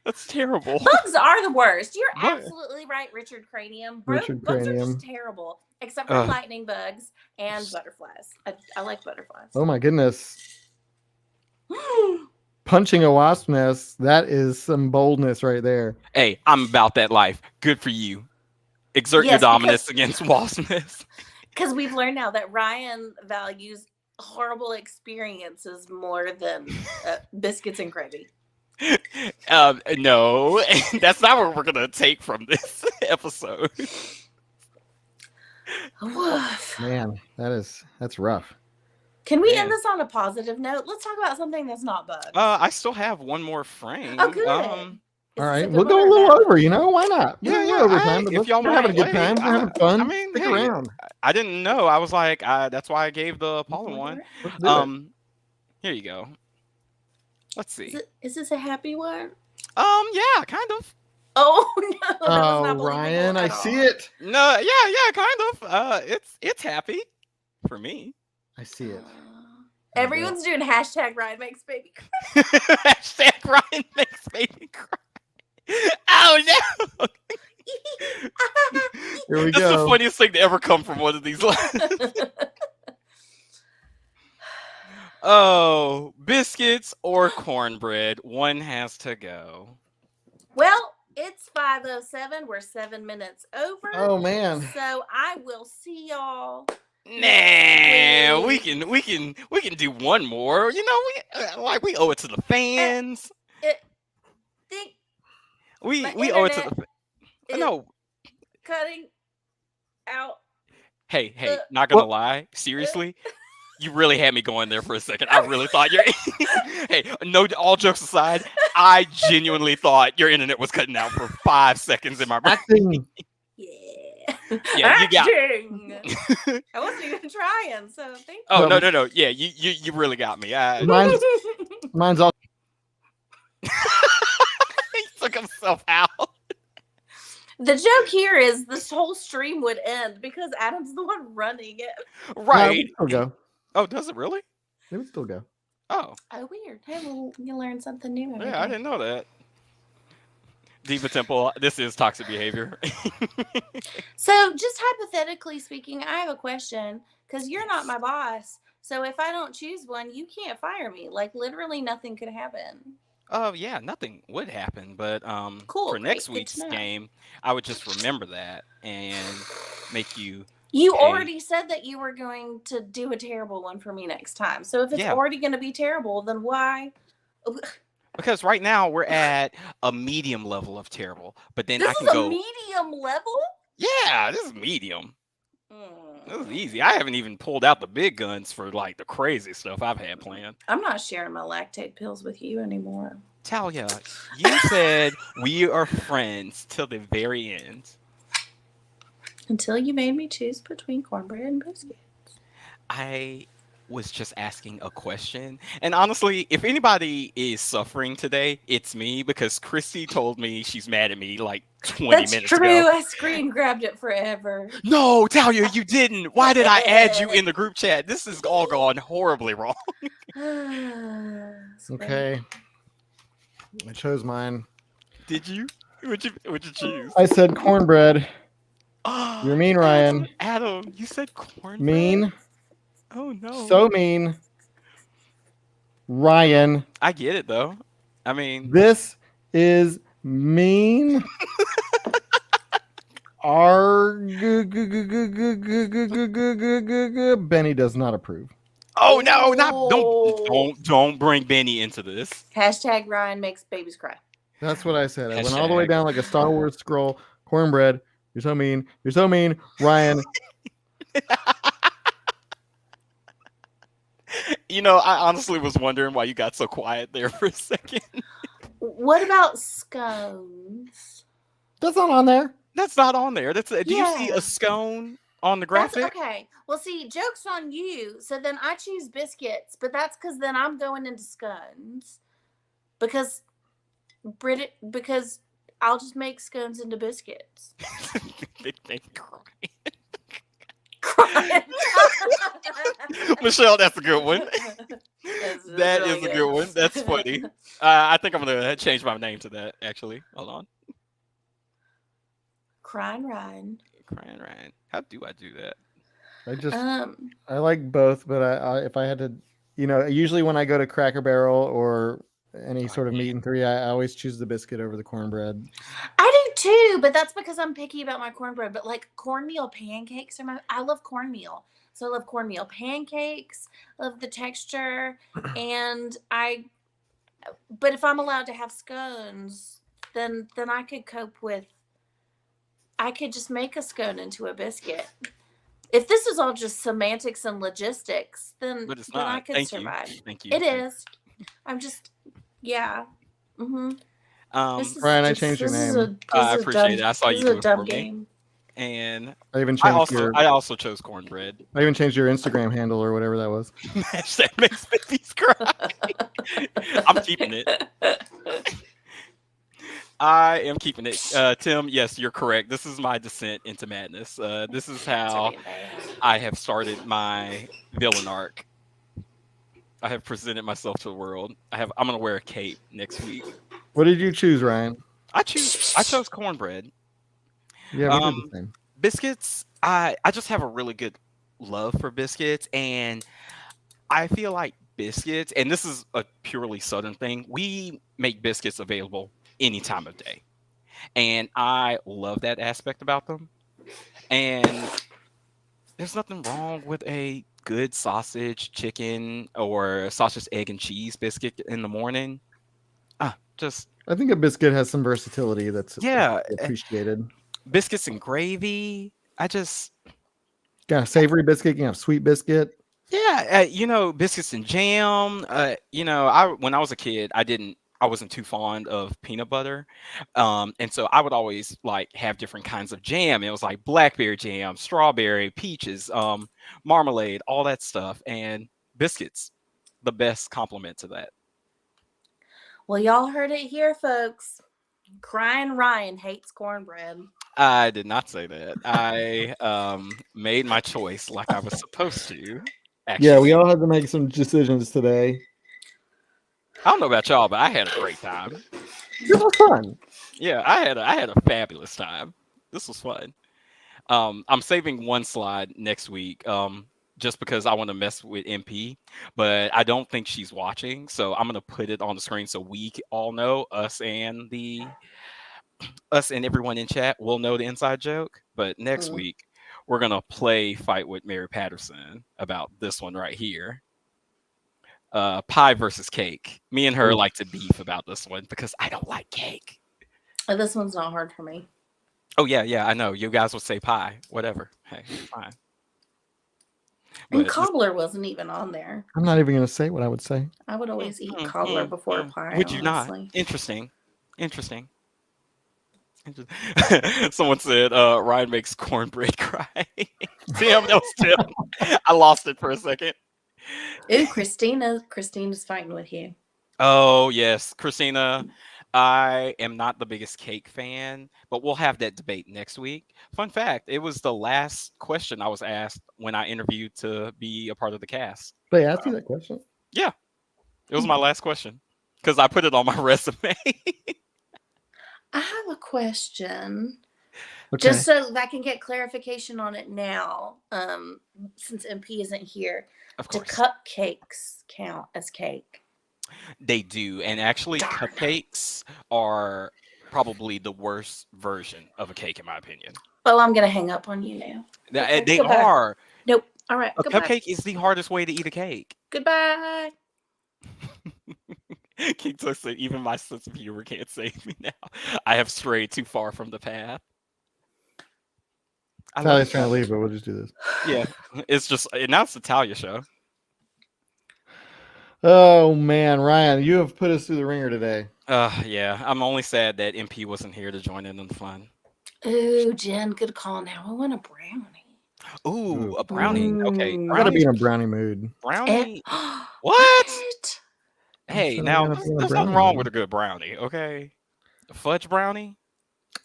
That's terrible. Bugs are the worst. You're But- absolutely right, Richard Cranium. Richard Bugs are Cranium. just terrible, except for lightning bugs and butterflies. I like butterflies. Oh my goodness. Punching a wasp nest, that is some boldness right there. Hey, I'm about that life. Good for you. Exert your Yes, dominance against waspness. Because we've learned now that Ryan values horrible experiences more than biscuits and gravy. No, that's not what we're gonna take from this episode. Woof. Man, that's rough. Can we Man. end this on a positive note? Let's talk about something that's not bugs. I still have one more frame. Oh, good. All right, we'll go a little over. Why not? Yeah, We're overtime, but if y'all we're having a mind, good time. hey, We're having fun. I mean, Stick hey, around. I didn't know. I was like, that's why I gave the pollen one. Let's do it. Here you go. Let's see. Is this a happy one? Yeah, kind of. Oh no! That was not believable Ryan, at I all. see it. No, yeah, kind of. It's happy for me. I see it. Everyone's doing hashtag Ryan makes baby cry. Hashtag Ryan makes baby cry. Oh no! Here we That's go. the funniest thing to ever come from one of these lines. Oh, biscuits or cornbread? One has to go. Well, it's 5:07. We're 7 minutes over. Oh man. So I will see y'all. Nah, we can do one more. We owe it to the fans. We owe it to the. No. Cutting out. Hey, not gonna lie. Seriously, you really had me going there for a second. I really thought your. Hey, no. All jokes aside, I genuinely thought your internet was cutting out for 5 seconds in my brain. Acting. Yeah, you got. I wasn't even trying, so thank you. Oh no. Yeah, you really got me. Mine's all. He took himself out. The joke here is this whole stream would end because Adam's the one running it. Right. Still go. Oh, does it really? It would still go. Oh. Oh, weird. Hey, well, you learn something new. Yeah, I didn't know that. Diva Temple, this is toxic behavior. So, just hypothetically speaking, I have a question because you're not my boss. So, if I don't choose one, you can't fire me. Like, literally nothing could happen. Yeah, nothing would happen, but Cool, for great, next good week's to know. game, I would just remember that and make you. You Hey. already said that you were going to do a terrible one for me next time. So, if it's Yeah. already going to be terrible, then why? Because right now we're at a medium level of terrible, but then This I is can a go. medium level? Yeah, this is medium. Mm. This is easy. I haven't even pulled out the big guns for like the crazy stuff I've had planned. I'm not sharing my lactate pills with you anymore. Talia, you said we are friends till the very end. Until you made me choose between cornbread and biscuits. I was just asking a question. And honestly, if anybody is suffering today, it's me because Christy told me she's mad at me like 20 That's minutes true. ago. I screen grabbed it forever. No, Talia, you didn't. Why did I add you in the group chat? This has all gone horribly wrong. Okay. I chose mine. Did you? What'd you choose? I said cornbread. You're mean, Ryan. Adam, you said cornbread? Mean. Oh no. So mean. Ryan. I get it though. I mean, This is mean. Benny does not approve. Oh no, not Ooh. don't bring Benny into this. Hashtag Ryan makes babies cry. That's what I said. I went all the way Hashtag. down like a Star Wars scroll. Cornbread. You're so mean. You're so mean. Ryan. You know, I honestly was wondering why you got so quiet there for a second. What about scones? That's not on there. That's not on there. Do you see Yeah. a scone on the That's graphic? okay. Well, see, joke's on you. So then I choose biscuits, but that's because then I'm going into scones because because I'll just make scones into biscuits. They cry. Crying. Michelle, that's a good one. That's That really is a good one. That's funny. I think I'm gonna change my name to that. Actually, hold on. Crying Ryan. Crying Ryan. How do I do that? I like both, but if I had to, usually when I go to Cracker Barrel or any sort of meat and three, I always choose the biscuit over the cornbread. I do too, but that's because I'm picky about my cornbread. But like cornmeal pancakes I love cornmeal. So I love cornmeal pancakes, love the texture, but if I'm allowed to have scones, then I could cope with I could just make a scone into a biscuit. If this is all just semantics and logistics, then But it's then I not. could survive. Thank you. It is. I'm just yeah. Mm-hmm. Ryan, I changed your name. I appreciate it. I saw you do it for game. me. And I even changed I also chose cornbread. I even changed your Instagram handle or whatever that was. That makes babies cry. I'm keeping it. I am keeping it. Tim, yes, you're correct. This is my descent into madness. This is how I have started my villain arc. I have presented myself to the world. I'm gonna wear a cape next week. What did you choose, Ryan? I chose cornbread. Yeah, we did the same. Biscuits. I just have a really good love for biscuits, and I feel like biscuits, and this is a purely Southern thing. We make biscuits available any time of day, and I love that aspect about them. And there's nothing wrong with a good sausage, chicken, or sausage, egg, and cheese biscuit in the morning. I think a biscuit has some versatility that's Yeah, appreciated. Biscuits and gravy. Got a savory biscuit, you have sweet biscuit. Yeah, biscuits and jam. When I was a kid, I wasn't too fond of peanut butter, and so I would always like have different kinds of jam. It was like blackberry jam, strawberry, peaches, marmalade, all that stuff, and biscuits, the best complement to that. Well, y'all heard it here, folks. Crying Ryan hates cornbread. I did not say that. I made my choice like I was supposed to. Actually. Yeah, we all had to make some decisions today. I don't know about y'all, but I had a great time. It was fun. Yeah, I had a fabulous time. This was fun. I'm saving one slide next week, just because I want to mess with MP, but I don't think she's watching, so I'm gonna put it on the screen so we all know, us and everyone in chat will know the inside joke. But next week we're gonna play Fight with Mary Patterson about this one right here. Pie versus cake. Me and her like to beef about this one because I don't like cake. This one's not hard for me. Oh yeah, I know. You guys would say pie, whatever. Hey, fine. And cobbler wasn't even on there. I'm not even going to say what I would say. I would always eat cobbler before pie. Would you honestly not? Interesting. Someone said Ryan makes cornbread cry. Tim, that was Tim. I lost it for a second. Ooh, Christina's fighting with you. Oh yes, Christina. I am not the biggest cake fan, but we'll have that debate next week. Fun fact, it was the last question I was asked when I interviewed to be a part of the cast. They asked you that question? Yeah. It was my last question because I put it on my resume. I have a question. Okay. Just so that I can get clarification on it now, since MP isn't here. Of course. Do cupcakes count as cake? They do. And actually, cupcakes are probably the worst version of a cake, in my opinion. Well, I'm gonna hang up on you now. Okay, They goodbye. are. Nope. All right. A Goodbye. cupcake is the hardest way to eat a cake. Goodbye. King Tux said, even my sense of humor can't save me now. I have strayed too far from the path. I love Talia's you, trying to Talia. leave, but we'll just do this. Yeah, it's just now it's the Talia show. Oh man, Ryan, you have put us through the ringer today. Yeah. I'm only sad that MP wasn't here to join in on the fun. Ooh, Jen, good call. Now I want a brownie. Ooh, Ooh. a brownie. Okay, I gotta be brownies. in a brownie mood. Brownie. What? What? I Hey, said I now gotta be in a there's nothing brownie wrong with mood. a good brownie. Okay, a fudge brownie.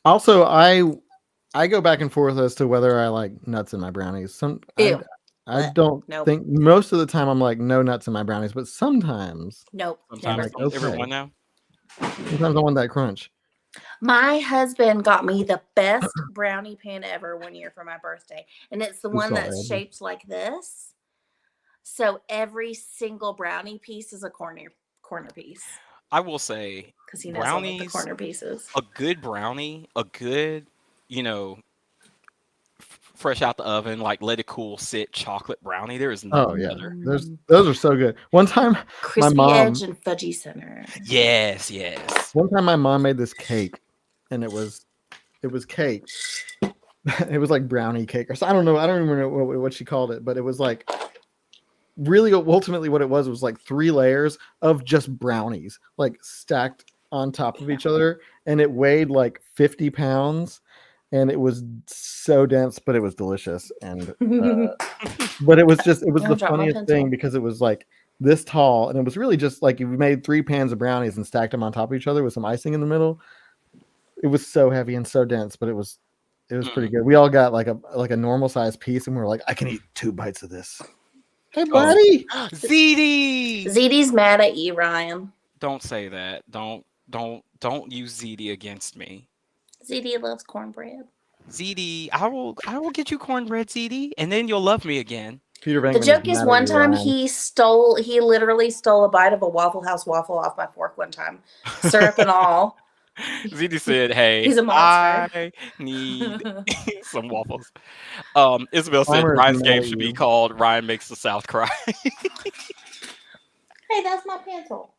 Also, I go back and forth as to whether I like nuts in my brownies. Ew. I Blech. don't Nope. think most of the time I'm like no nuts in my brownies, but sometimes Nope. I'm Sometimes Never. like okay. everyone now. Sometimes I want that crunch. My husband got me the best brownie pan ever one year for my birthday. And it's the We one saw that's Ed. shaped like this. So every single brownie piece is a corner piece. I will say, Because he knows I love the brownies. corner pieces. A good brownie, a good, you know, fresh out the oven, like let it cool, sit chocolate brownie. There is Oh nothing yeah, better. those are so good. One time, my Crispy mom. edge and fudgy center. Yes, yes. One time, my mom made this cake, and it was cake. It was like brownie cake or so. I don't know. I don't even know what she called it, but it was like really ultimately what it was like 3 layers of just brownies, like stacked on top of each other, and it weighed like 50 pounds, and it was so dense, but it was delicious. And but it was I'll the drop my funniest thing pencil. because it was like this tall, and it was really just like if you made 3 pans of brownies and stacked them on top of each other with some icing in the middle. It was so heavy and so dense, but it was pretty good. We all got like a normal size piece, and we were like, I can eat 2 bites of this. Hey, Oh, buddy. ZD. ZD's mad at you, Ryan. Don't say that. Don't use ZD against me. ZD loves cornbread. ZD, I will get you cornbread, ZD, and then you'll love me again. Peter Venkman The joke is mad at one you, time Ryan. he literally stole a bite of a Waffle House waffle off my fork one time. Syrup and all. ZD said, "Hey, He's a monster. I need some waffles." Isabel said Clymer is Ryan's mad game at should be you. called Ryan Makes the South Cry. Hey, that's my pencil.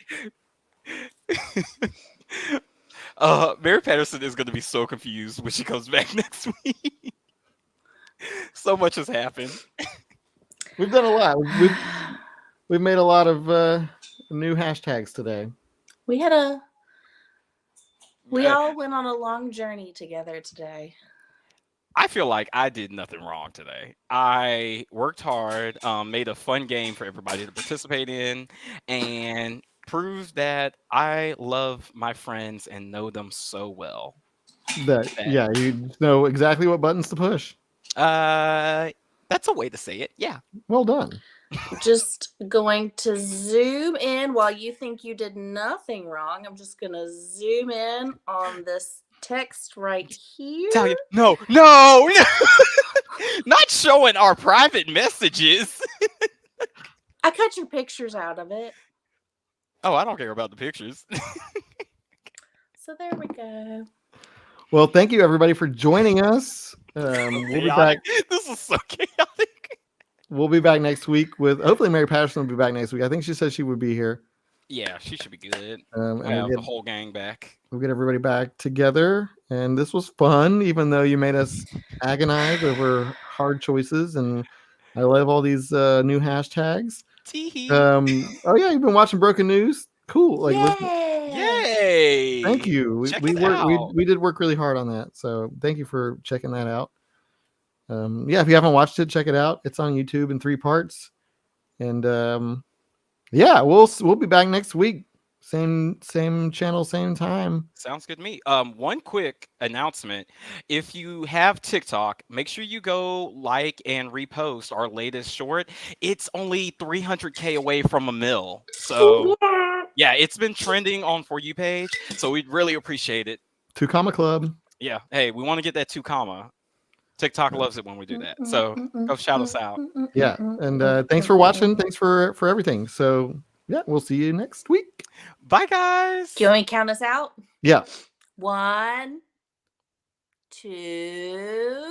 Mary Patterson is going to be so confused when she comes back next week. So much has happened. We've done a lot. We've made a lot of new hashtags today. We all went on a long journey together today. I feel like I did nothing wrong today. I worked hard, made a fun game for everybody to participate in, and proved that I love my friends and know them so well. Yeah, you know exactly what buttons to push. That's a way to say it. Yeah. Well done. Just going to zoom in while you think you did nothing wrong. I'm just going to zoom in on this text right here. Talia, no, not showing our private messages. I cut your pictures out of it. Oh, I don't care about the pictures. So there we go. Well, thank you everybody for joining us. We'll be back. This is so chaotic. We'll be back next week with hopefully Mary Patterson will be back next week. I think she said she would be here. Yeah, she should be good. And We'll have the whole gang back. We'll get everybody back together, and this was fun. Even though you made us agonize over hard choices, and I love all these new hashtags. Oh yeah, you've been watching Broken News. Cool. Like, Yay! Thank you. We did work really hard on that. So thank you for checking that out. Yeah, if you haven't watched it, check it out. It's on YouTube in 3 parts. And yeah, we'll be back next week. Same channel, same time. Sounds good to me. One quick announcement. If you have TikTok, make sure you go like and repost our latest short. It's only 300K away from a mil. So yeah, it's been trending on For You page. So we'd really appreciate it. 2 Comma Club. Yeah. Hey, we want to get that 2 comma. TikTok loves it when we do that. So go shout us out. Yeah. And thanks for watching. Thanks for everything. So yeah, we'll see you next week. Bye, guys. Do you want me to count us out? Yeah. 1, 2.